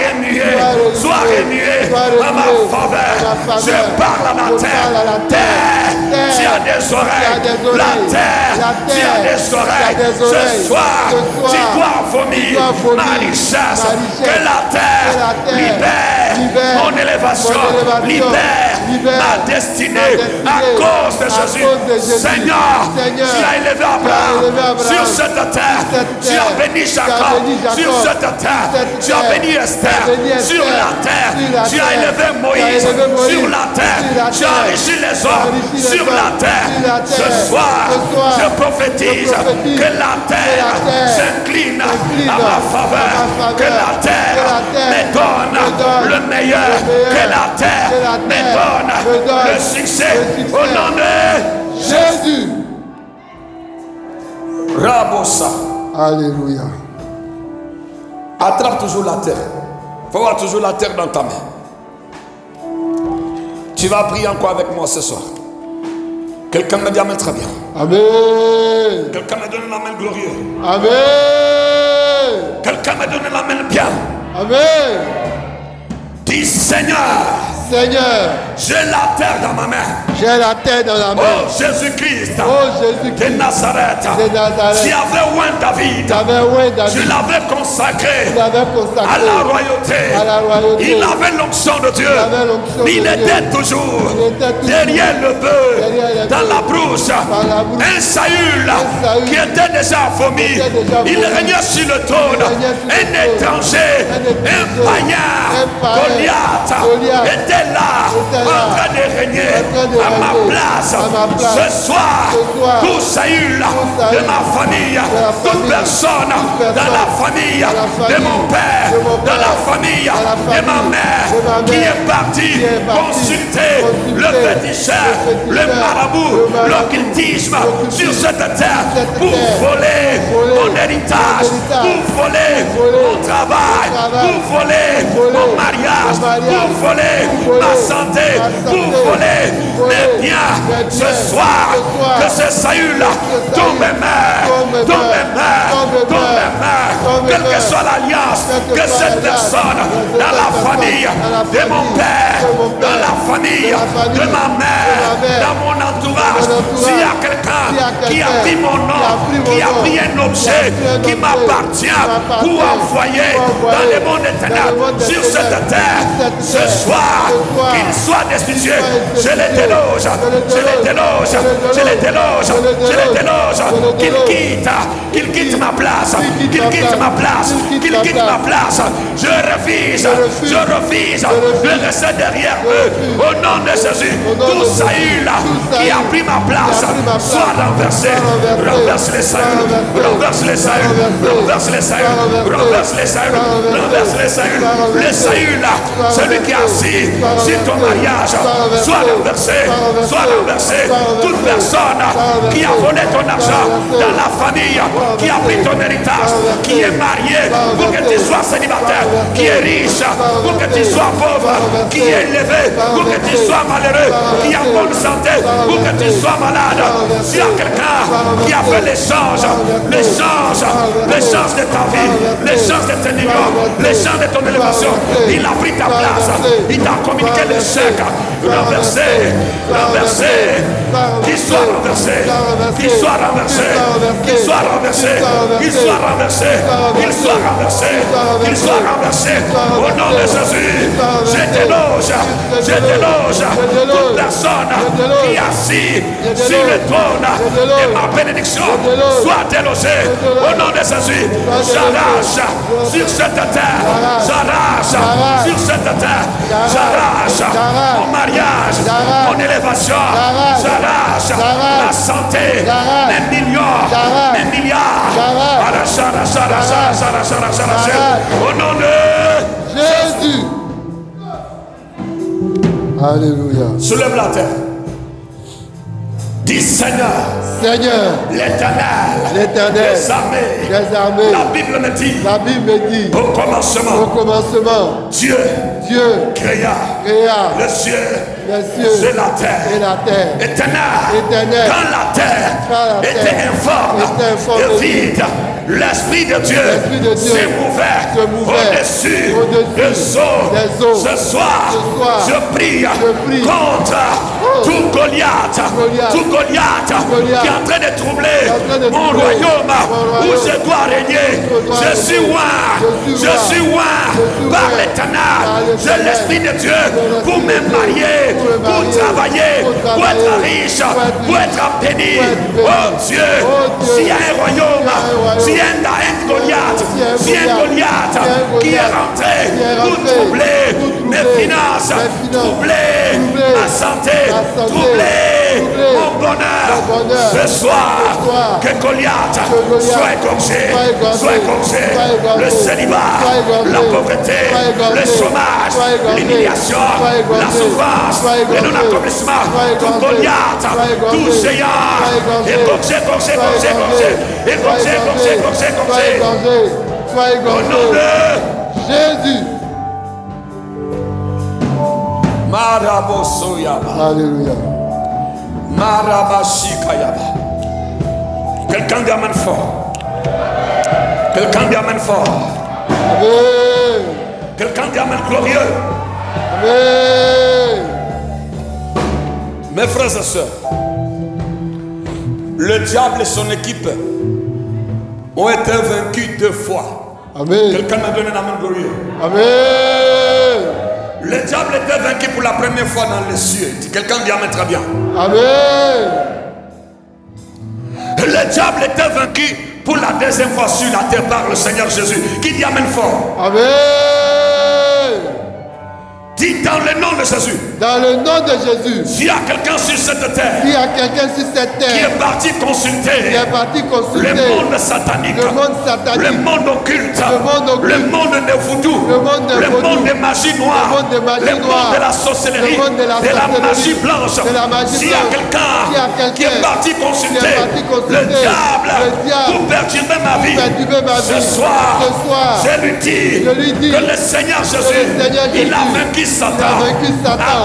remuée à ma faveur. Je parle à ma terre. Terre, tu as des oreilles. La terre, tu as des oreilles. Ce soir, tu dois vomir ma richesse. Que la terre libère mon élévation, libère ma destinée à cause de Jésus. Seigneur, tu as élevé Abraham sur cette terre. Tu as béni Jacob sur cette terre. Tu as béni Esther sur la terre. Tu as élevé Moïse sur la terre. Tu as enrichi les hommes sur la terre. Ce soir, je prophétise que la terre s'incline à ma faveur. Que la terre me donne le meilleur. Que la terre me donne le succès au nom de Jésus. Rabosa. Alléluia. Attrape toujours la terre. Il faut avoir toujours la terre dans ta main. Tu vas prier encore avec moi ce soir. Quelqu'un me dit Amen très bien. Amen. Quelqu'un me donne la main glorieuse. Amen. Quelqu'un me donne la main bien. Amen. Dis Seigneur. Seigneur, j'ai la terre dans ma main. J'ai la terre dans la main. Oh Jésus-Christ. Oh Jésus-Christ. De Nazareth. Tu avais oint David. Je l'avais consacré. À la royauté. Il avait l'onction de Dieu. Il était toujours derrière le bœuf, dans la brousse. Un Saül qui était déjà vomi. Il régnait sur le trône. Un étranger, un païen, Goliath, était là, en train de régner à ma place. Ce soir, tout Saül de ma famille, toute personne dans la famille de mon père, dans la famille de ma mère, qui est parti consulter le féticheur, le marabout, l'occultisme sur cette terre pour voler mon héritage, pour voler mon travail, pour voler mon mariage, pour voler ma santé, pour voler mes biens. Ce soir, que ce Saül tombe mère, quelle que soit l'alliance, que cette personne dans la famille de mon père, dans la famille de ma mère, dans mon entourage, s'il y a quelqu'un qui a pris mon nom, qui a pris un objet qui m'appartient pour envoyer dans le monde éternel sur cette terre, ce soir, qu'il soit destitué. Je les déloge, qu'il quitte ma place, Je refuse de rester derrière eux. Au nom de Jésus, tout Saül qui a pris ma place soit renversé. Renverse les Saül, le Saül, celui qui a assis sur ton mariage, soit renversé. Toute personne qui a volé ton argent dans la famille, qui a pris ton héritage, qui est marié pour que tu sois célibataire, qui est riche pour que tu sois sois pauvre, qui est élevé, ou que tu sois malheureux, qui a bonne santé, ou que tu sois malade. S'il y a quelqu'un qui a fait l'échange de ta vie, l'échange de tes niveaux, l'échange de ton élévation, il a pris ta place, il t'a communiqué l'échec, renversé, qu'il soit renversé, qu'il soit renversé, qu'il soit renversé, qu'il soit renversé, qu'il soit renversé, qu'il soit renversé, au nom de Jésus. Je déloge toute personne qui est assise sur le trône et ma bénédiction soit délogée au nom de Jésus. J'arrache sur cette terre, j'arrache sur cette terre, j'arrache mon mariage, mon élévation, j'arrache la santé, mes millions, mes milliards, arrache, au nom de Jésus. Alléluia. Soulève la terre. Dis Seigneur, l'Éternel, les armées. La Bible me dit, au commencement, Dieu créa les cieux et la terre. Éternel, quand la terre était informe et vide, l'Esprit de Dieu s'est ouvert au-dessus des eaux. Ce soir, je prie contre tout Goliath qui est en train de troubler mon royaume où je dois régner. Je suis oint par l'Éternel. J'ai l'Esprit de Dieu pour me marier, pour travailler, pour être riche, pour être béni. Oh Dieu, s'il y a un royaume, s'il y a un Goliath, qui est rentré pour troubler mes finances, troubler ma santé, troubler mon bonheur, ce soir, que Goliath soit égorgé, le célibat, la pauvreté, le chômage, l'humiliation, la souffrance, le non-accomplissement, tout Goliath, tout géant, égorgé. Au nom de Jésus. Marabosoyaba. Alléluia. Marabashikayaba. Quelqu'un dit amen fort. Quelqu'un dit amen fort. Amen. Quelqu'un dit amen glorieux. Amen. Mes frères et sœurs, le diable et son équipe ont été vaincus 2 fois. Amen. Quelqu'un m'a donné un amen glorieux. Amen. Le diable était vaincu pour la première fois dans les cieux. Quelqu'un dit amen très bien. Amen. Le diable était vaincu pour la deuxième fois sur la terre par le Seigneur Jésus. Qui dit amen fort? Amen. Dis dans le nom de Jésus. Dans le nom de Jésus. S'il y a quelqu'un sur cette terre, S'il y a quelqu'un sur cette qui terre est parti consulter le monde satanique, le monde occulte, le monde de voodoo, le monde de magie noire, le monde de la sorcellerie, de la magie blanche. S'il y a quelqu'un qui est parti consulter le diable pour perturber ma vie, ce soir, je lui dis que le Seigneur Jésus, il a vaincu Satan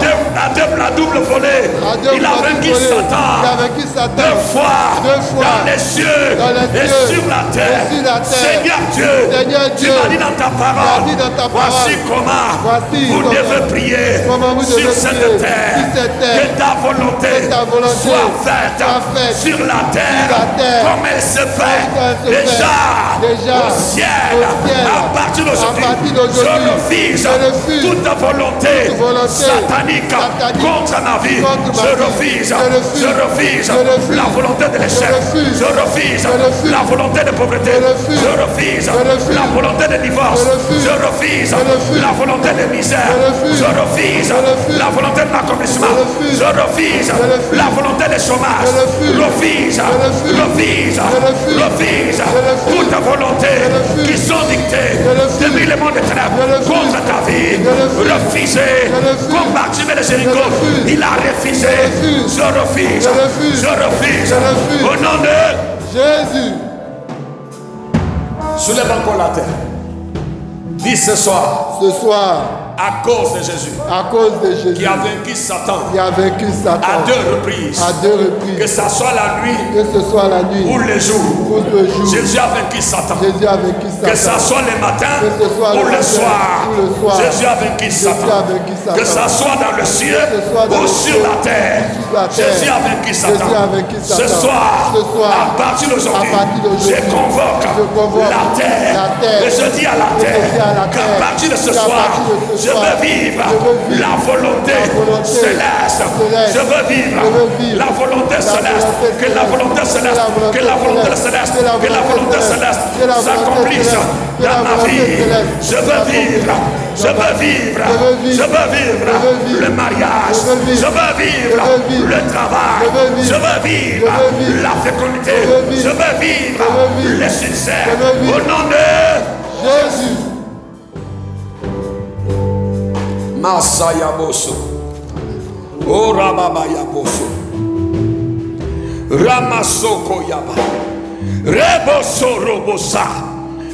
à double volée. Il a vaincu Satan 2 fois dans les cieux et sur la terre. Seigneur Dieu, tu m'as dit dans ta parole, voici comment vous devez prier sur cette terre. Que ta volonté soit faite sur la terre comme elle se fait déjà au ciel. À partir d'aujourd'hui, je refuse toute volonté satanique contre ma vie. Je refuse la volonté de l'échec. Je refuse la volonté de pauvreté. Je refuse la volonté de divorce. Je refuse la volonté de misère. Je refuse la volonté de l'accomplissement. Je refuse la volonté de chômage. Refuse toute volonté qui sont dictées depuis le monde des ténèbres contre ta vie. Refusez combattre les Jéricho. Il a refusé. Je refuse. Au nom de Jésus. Soulève encore la terre. Dis ce soir. À cause de Jésus. À cause de Jésus. Qui a vaincu Satan. Qui a vaincu Satan. À 2 reprises. À 2 reprises. Que ça soit la nuit. Que ce soit la nuit. Ou le jour. Ou le jour. Jésus a vaincu Satan. Jésus a vaincu Satan. Que ça soit le matin. Que ce soit ou le soir. Ou le soir. Jésus a vaincu Satan. Que ça soit dans le ciel. Ou sur la terre. Jésus a vaincu Satan. Ce soir, à partir d'aujourd'hui, je convoque la terre. Et je dis à la terre qu'à partir de ce soir, je veux vivre la volonté céleste. Je veux vivre la volonté céleste. Que la volonté céleste, que la volonté céleste, que la volonté céleste s'accomplisse dans ma vie. Je veux vivre. Je veux vivre. Je veux vivre le mariage. Je veux vivre le travail. Je veux vivre la fécondité. Je veux vivre le succès. Au nom de Jésus. Masaya Bosso. Oh Rababaya Bosso. Ramasoko Yaba. Reboso Robosa.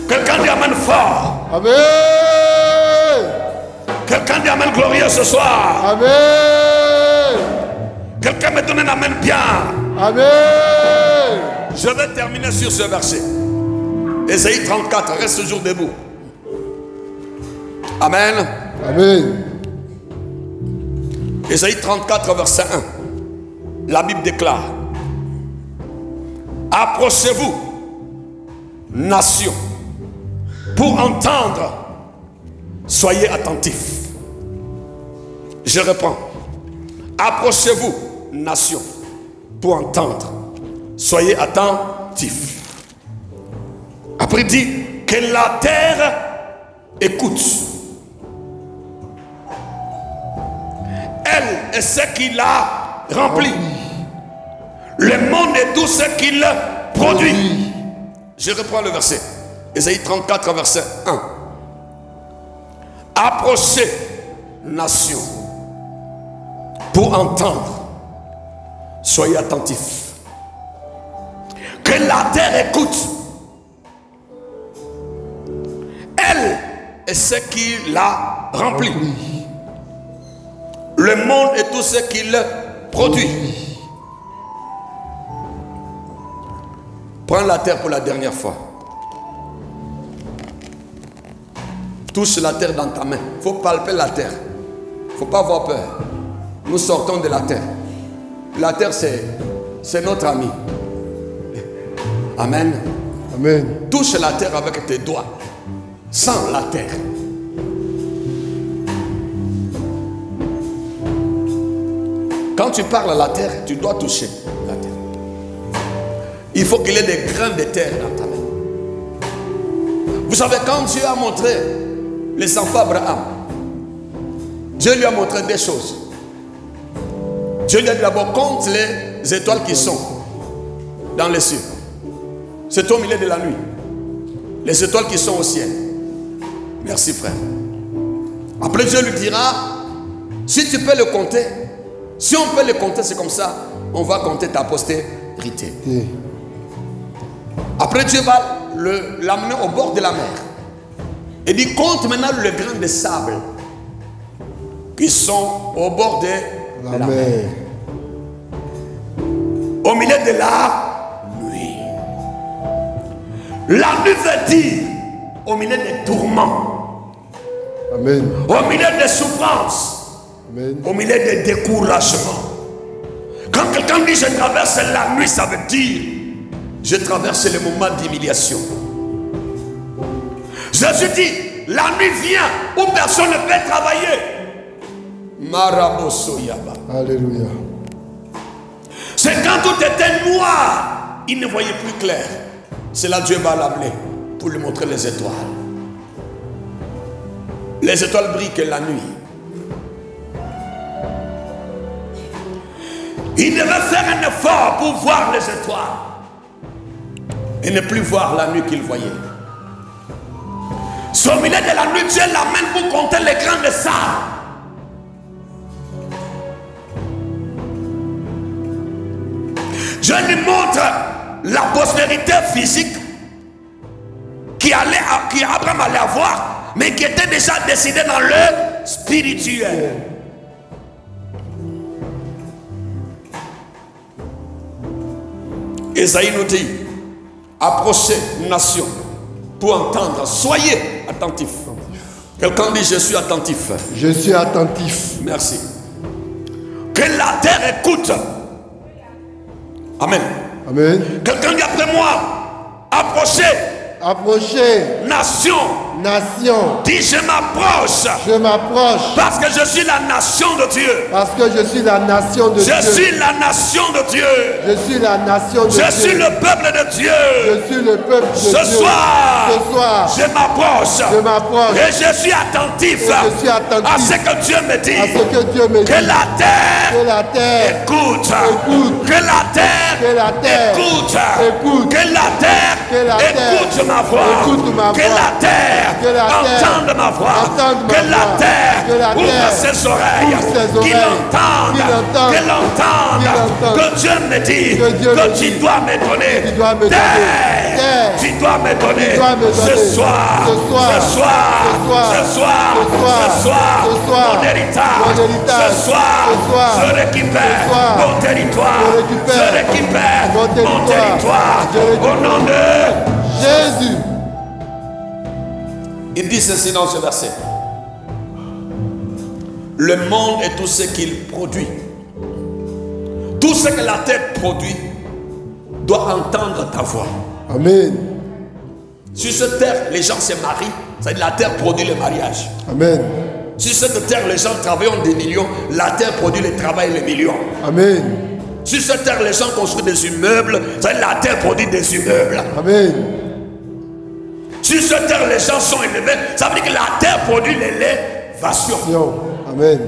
Quelqu'un dit amen fort. Amen. Quelqu'un dit amen glorieux ce soir. Amen. Quelqu'un me donne un amen bien. Amen. Je vais terminer sur ce verset. Ésaïe 34, reste toujours debout. Amen. Amen. Ésaïe 34, verset 1. La Bible déclare: approchez-vous, nation, pour entendre. Soyez attentifs. Je reprends. Approchez-vous, nation, pour entendre. Soyez attentifs. Après, il dit que la terre écoute. Elle est ce qu'il a rempli. Le monde et tout ce qu'il produit. Je reprends le verset. Ésaïe 34, verset 1. Approchez, nation, pour entendre. Soyez attentifs. Que la terre écoute. Elle est ce qu'il a rempli. Le monde et tout ce qu'il produit. Prends la terre pour la dernière fois. Touche la terre dans ta main. Il faut palper la terre. Il ne faut pas avoir peur. Nous sortons de la terre. La terre, c'est notre ami. Amen. Amen. Touche la terre avec tes doigts. Sens la terre. Quand tu parles à la terre, tu dois toucher la terre. Il faut qu'il y ait des grains de terre dans ta main. Vous savez, quand Dieu a montré les enfants d'Abraham, Dieu lui a montré des choses. Dieu lui a dit d'abord: compte les étoiles qui sont dans les cieux. C'est au milieu de la nuit. Les étoiles qui sont au ciel. Merci frère. Après Dieu lui dira: si tu peux le compter, si on peut le compter, c'est comme ça, on va compter ta postérité. Après Dieu va l'amener au bord de la mer. Et dit: compte maintenant le grain de sable qui sont au bord de la mer. Au milieu de la nuit. La nuit veut dire au milieu des tourments. Amen. Au milieu des souffrances. Amen. Au milieu des découragements. Quand quelqu'un dit: je traverse la nuit, ça veut dire: je traverse le moment d'humiliation. Jésus dit: la nuit vient où personne ne peut travailler. Marabosoyaba. Alléluia. C'est quand tout était noir, il ne voyait plus clair. C'est là que Dieu va l'amener pour lui montrer les étoiles. Les étoiles brillent que la nuit. Il devait faire un effort pour voir les étoiles et ne plus voir la nuit qu'il voyait. Au milieu de la nuit, Dieu l'amène pour compter les grains de sable. Dieu lui montre la postérité physique qu'Abraham allait avoir, mais qui était déjà décidé dans le spirituel. Ésaïe nous dit, approchez, nation, pour entendre. Soyez attentifs. Quelqu'un dit, je suis attentif. Je suis attentif. Merci. Que la terre écoute. Amen. Amen. Quelqu'un dit après moi, approchez. Approchez. Nation. Nation. Dis, je m'approche. Je m'approche. Parce que je suis la nation de Dieu. Parce que je suis la nation de Dieu. Je suis la nation de Dieu. Je suis la nation de Dieu. Je suis le peuple de Dieu. Je suis le peuple de Dieu. Ce soir, je m'approche. Je m'approche. Et je suis attentif. À ce que Dieu me dit. À ce que Dieu me dit. Que la terre. Écoute. Que la terre. Écoute. Que la terre. Écoute ma voix. Que la terre. Entende ma voix. Que la terre. Ouvre ses oreilles. Qu'il entende. Que Dieu me dit. Que tu dois me donner. Terre. Tu dois me donner. Ce soir. Mon héritage. Ce soir. Je récupère mon territoire. Je récupère mon territoire. Au nom de Jésus. Il dit ceci dans ce verset. Le monde et tout ce qu'il produit, tout ce que la terre produit, doit entendre ta voix. Amen. Sur cette terre, les gens se marient. C'est-à-dire la terre produit le mariage. Amen. Sur cette terre, les gens travaillent des millions. La terre produit le travail et les millions. Amen. Sur cette terre, les gens construisent des immeubles. C'est-à-dire la terre produit des immeubles. Amen. Sur cette terre, les gens sont élevés. Ça veut dire que la terre produit l'élévation. Amen.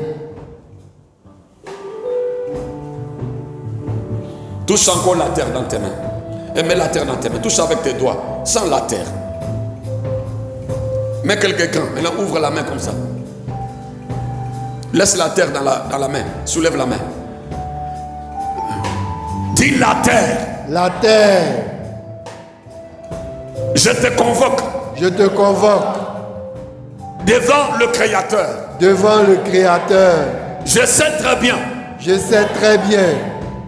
Touche encore la terre dans tes mains. Et mets la terre dans tes mains. Touche avec tes doigts. Sans la terre. Mets quelqu'un. Maintenant, ouvre la main comme ça. Laisse la terre dans la main. Soulève la main. Dis la terre. La terre. Je te convoque. Je te convoque. Devant le Créateur. Devant le Créateur. Je sais très bien. Je sais très bien.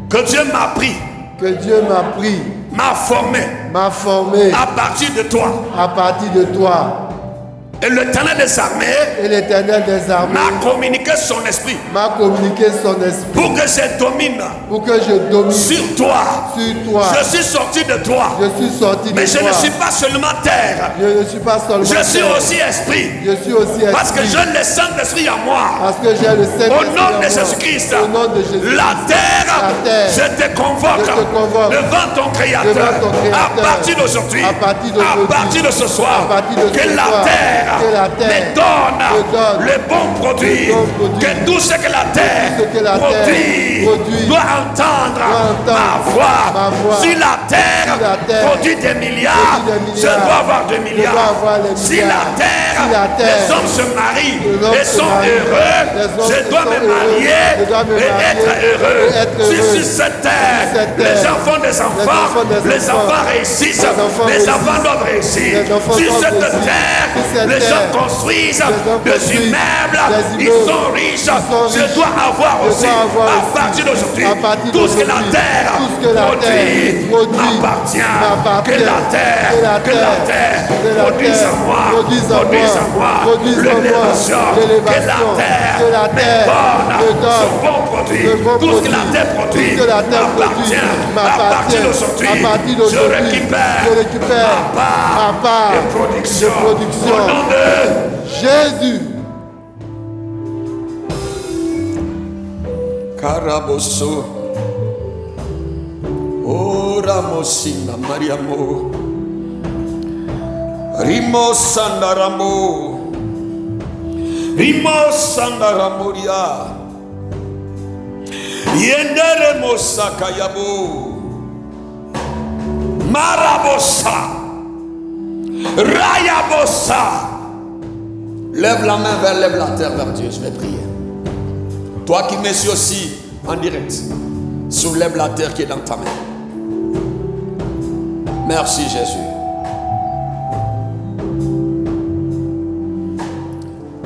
Que Dieu m'a pris. Que Dieu m'a pris. M'a formé. M'a formé. À partir de toi. À partir de toi. Et l'Éternel des armées. Et l'Éternel des armées. M'a communiqué son esprit. M'a communiqué son esprit. Pour que je domine. Pour que je domine. Sur toi. Sur toi. Je suis sorti de toi. Je suis sorti de toi. Mais je ne suis pas seulement terre. Je ne suis pas seulement terre. Je suis aussi esprit. Je suis aussi esprit. Parce que j'ai le Saint-Esprit en moi. Parce que j'ai le Saint-Esprit au nom de Jésus-Christ. Au nom de Jésus. La terre. Je te convoque. Devant ton Créateur. À partir d'aujourd'hui. À partir de ce soir. Que la terre me donne le bon produit. Que tout ce que la terre produit doit entendre ma voix. Si la terre produit des milliards, je dois avoir des milliards. Si la terre, les hommes se marient et sont heureux, je dois me marier et être heureux. Si sur cette terre, les gens font des enfants, les enfants réussissent, les enfants doivent réussir. Sur cette terre, les gens construisent des immeubles, ils sont riches. Je dois avoir aussi, à partir d'aujourd'hui, tout ce que la terre produit m'appartient. Que la terre produise en moi, l'élévation. Que la terre me donne son bon produit. Tout ce que la terre produit m'appartient. À partir d'aujourd'hui, je récupère ma part de production. Au nom de Jésus. Carabosso. Oh Ramosina Mariamo. Rimo Sandaramo. Rimo Sandaramoria. Yendere Mosakayabo. Marabosa. Rayabosa. Lève la main lève la terre vers Dieu. Je vais prier. Toi qui me suis aussi en direct, soulève la terre qui est dans ta main. Merci Jésus.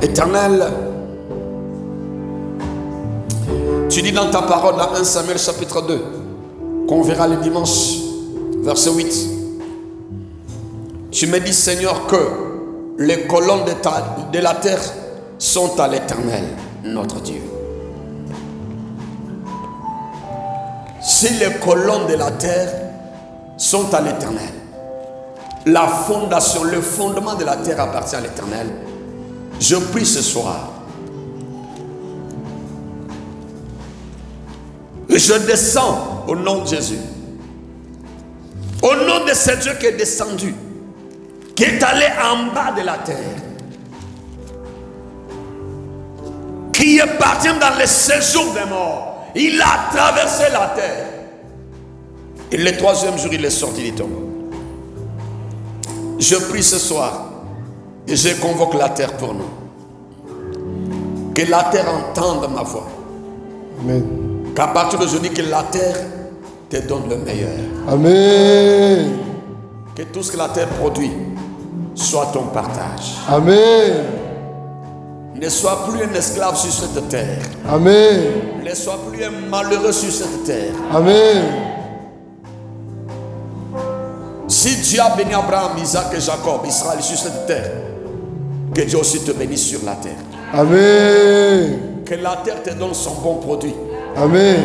Éternel, tu dis dans ta parole dans 1 Samuel chapitre 2, qu'on verra le dimanche, verset 8. Tu me dis, Seigneur, que les colonnes de la terre sont à l'Éternel, notre Dieu. Si les colonnes de la terre sont à l'Éternel, la fondation, le fondement de la terre appartient à l'Éternel, je prie ce soir. Et je descends au nom de Jésus. Au nom de ce Dieu qui est descendu, qui est allé en bas de la terre, qui est parti dans le séjour des morts. Il a traversé la terre. Et le troisième jour, il est sorti du tombeau. Je prie ce soir et je convoque la terre pour nous. Que la terre entende ma voix. Amen. Qu'à partir d'aujourd'hui, que la terre te donne le meilleur. Amen. Que tout ce que la terre produit soit ton partage. Amen. Ne sois plus un esclave sur cette terre. Amen. Ne sois plus un malheureux sur cette terre. Amen. Si Dieu a béni Abraham, Isaac et Jacob, Israël sur cette terre, que Dieu aussi te bénisse sur la terre. Amen. Que la terre te donne son bon produit. Amen.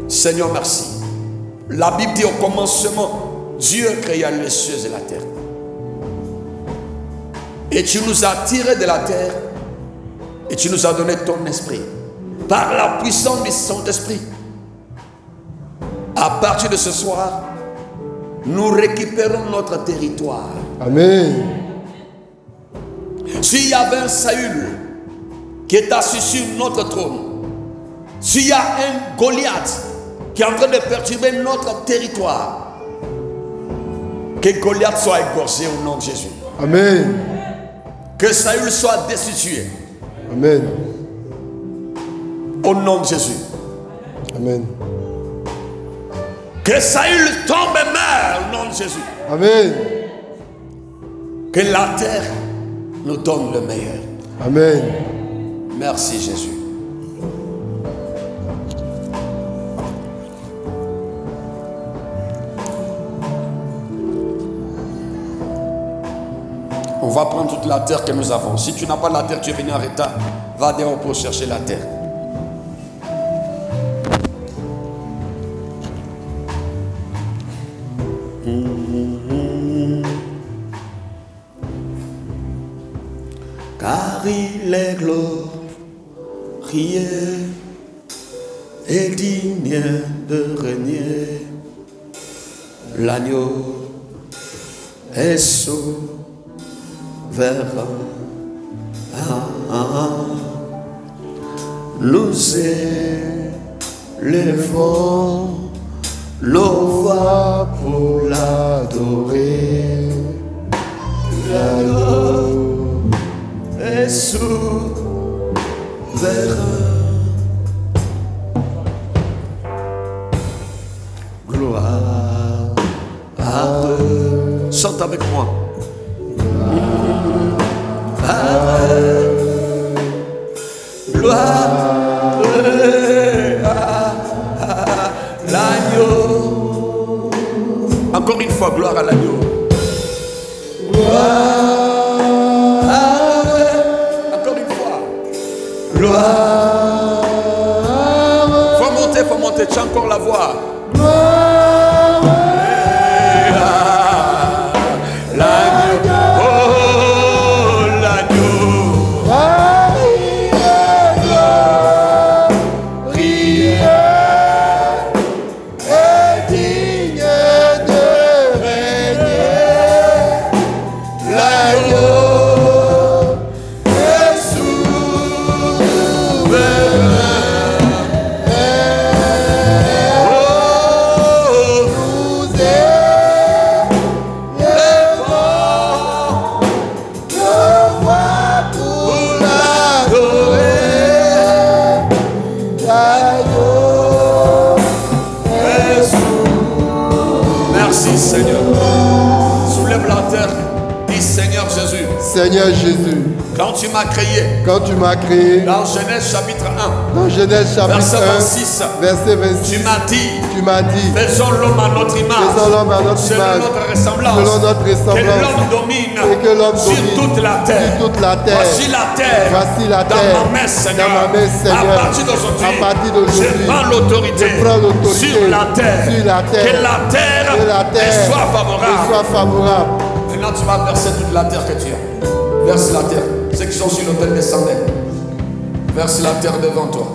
Seigneur, merci. La Bible dit au commencement, Dieu créa les cieux et la terre. Et tu nous as tirés de la terre et tu nous as donné ton esprit. Par la puissance du Saint-Esprit. À partir de ce soir, nous récupérons notre territoire. Amen. S'il y avait un Saül qui est assis sur notre trône, s'il y a un Goliath qui est en train de perturber notre territoire, que Goliath soit égorgé au nom de Jésus. Amen. Que Saül soit destitué. Amen. Au nom de Jésus. Amen. Que Saül tombe et meure au nom de Jésus. Amen. Que la terre nous donne le meilleur. Amen. Merci Jésus. On va prendre toute la terre que nous avons. Si tu n'as pas la terre, tu es venu en retard. Va dehors pour chercher la terre. Car il est glorieux et digne de régner. L'agneau est sauveur. Nous élevons nos voix pour l'adorer. L'agneau est souverain. Gloire à eux. Chante avec moi. Gloire à l'agneau. Encore une fois, gloire à l'agneau. Gloire à eux. Encore une fois. Gloire. Faut monter, tu as encore la voix. Seigneur Jésus, Quand tu m'as créé. Quand tu m'as créé. Dans Genèse chapitre 1. Dans Genèse chapitre 1. Verset 26. Verset 26. Tu m'as dit. Faisons l'homme à notre image. Faisons l'homme à notre selon image. Notre ressemblance. Selon notre ressemblance. Que l'homme domine. Et que l'homme sur domine toute la terre. Sur toute la terre. Voici la terre. Voici la terre. Dans ma main, Seigneur. Dans ma main, Seigneur. À partir d'aujourd'hui. À partir d'aujourd'hui. Je prends l'autorité. Sur la terre. Sur la terre. Que la terre. Que la terre. Soit favorable. Soit favorable. Maintenant, tu vas verser toute la terre que tu as. Verse la terre. Ceux qui sont sur l'autel descendent. Verse la terre devant toi.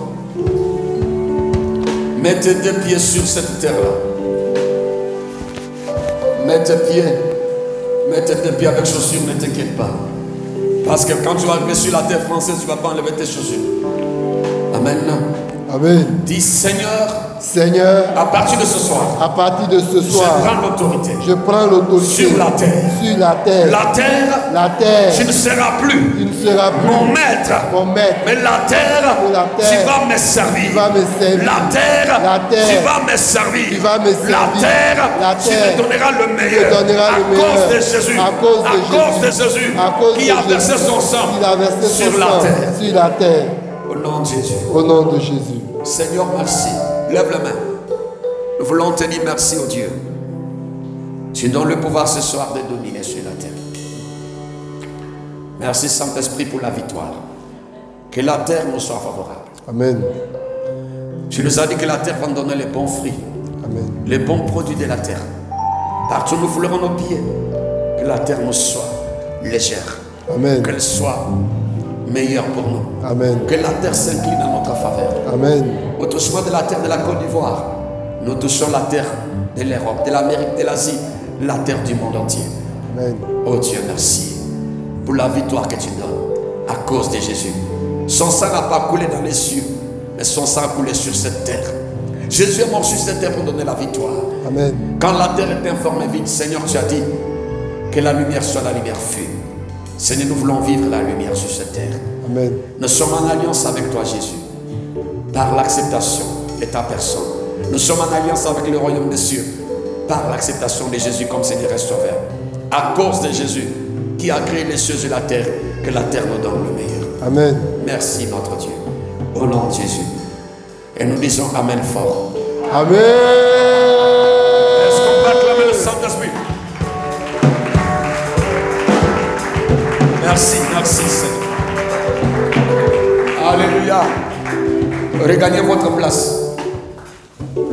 Mets tes deux pieds sur cette terre-là. Mets tes deux pieds avec chaussures, ne t'inquiète pas. Parce que quand tu vas arriver sur la terre française, tu ne vas pas enlever tes chaussures. Amen. Amen. Dis Seigneur. Seigneur, à partir de ce soir, je prends l'autorité. Je prends l'autorité sur la terre. Sur la terre. La terre. Tu ne seras plus. Mon maître. Mais la terre. Tu vas me servir. La terre. Tu vas me servir. La terre. Tu me donneras le meilleur. À cause de Jésus. À cause de Jésus. Qui a versé son sang sur la terre. Au nom de Jésus. Au nom de Jésus. Seigneur, merci. Lève la main. Nous voulons te dire merci au Dieu. Tu donnes le pouvoir ce soir de dominer sur la terre. Merci Saint-Esprit pour la victoire. Que la terre nous soit favorable. Amen. Tu nous as dit que la terre va nous donner les bons fruits. Amen. Les bons produits de la terre. Partout où nous foulerons nos pieds. Que la terre nous soit légère. Amen. Qu'elle soit meilleure pour nous. Amen. Que la terre s'incline en notre faveur. Amen. Au touchement de la terre de la Côte d'Ivoire, nous touchons la terre de l'Europe, de l'Amérique, de l'Asie, la terre du monde entier. Amen. Oh Dieu, merci pour la victoire que tu donnes à cause de Jésus. Son sang n'a pas coulé dans les cieux, mais son sang a coulé sur cette terre. Jésus est mort sur cette terre pour donner la victoire. Amen. Quand la terre est informe et vide, Seigneur, tu as dit que la lumière soit la lumière fut. Seigneur, nous voulons vivre la lumière sur cette terre. Amen. Nous sommes en alliance avec toi, Jésus, par l'acceptation de ta personne. Nous sommes en alliance avec le royaume des cieux, par l'acceptation de Jésus comme Seigneur et Sauveur. À cause de Jésus, qui a créé les cieux et la terre, que la terre nous donne le meilleur. Amen. Merci, notre Dieu. Au nom de Jésus. Et nous disons Amen fort. Amen. Est-ce qu'on peut acclamer le Saint-Esprit? Merci, merci Seigneur. Alléluia. Regagnez votre place.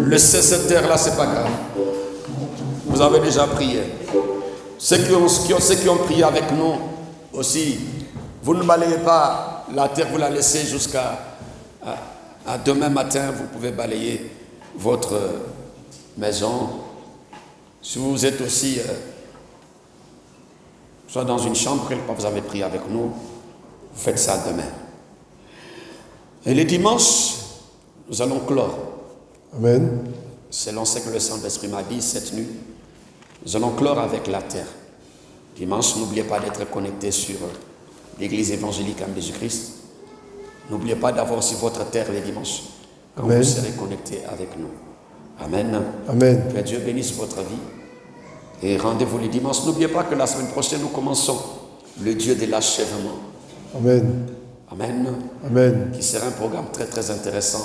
Laissez cette terre-là, c'est pas grave. Vous avez déjà prié. Ceux qui ont prié avec nous aussi, vous ne balayez pas la terre, vous la laissez jusqu'à demain matin. Vous pouvez balayer votre maison. Si vous êtes aussi soit dans une chambre, quelque part vous avez prié avec nous, vous faites ça demain. Et les dimanches, nous allons clore. Amen. Selon ce que le Saint-Esprit m'a dit cette nuit, nous allons clore avec la terre. Dimanche, n'oubliez pas d'être connecté sur l'église évangélique en Jésus-Christ. N'oubliez pas d'avoir aussi votre terre les dimanches, quand Amen. vous serez connecté avec nous. Amen. Amen. Que Dieu bénisse votre vie. Et rendez-vous les dimanches. N'oubliez pas que la semaine prochaine, nous commençons le Dieu de l'achèvement. Amen. Amen. Amen. Qui sera un programme très très intéressant,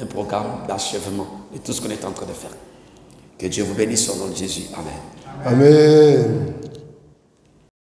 un programme d'achèvement de tout ce qu'on est en train de faire. Que Dieu vous bénisse au nom de Jésus. Amen. Amen.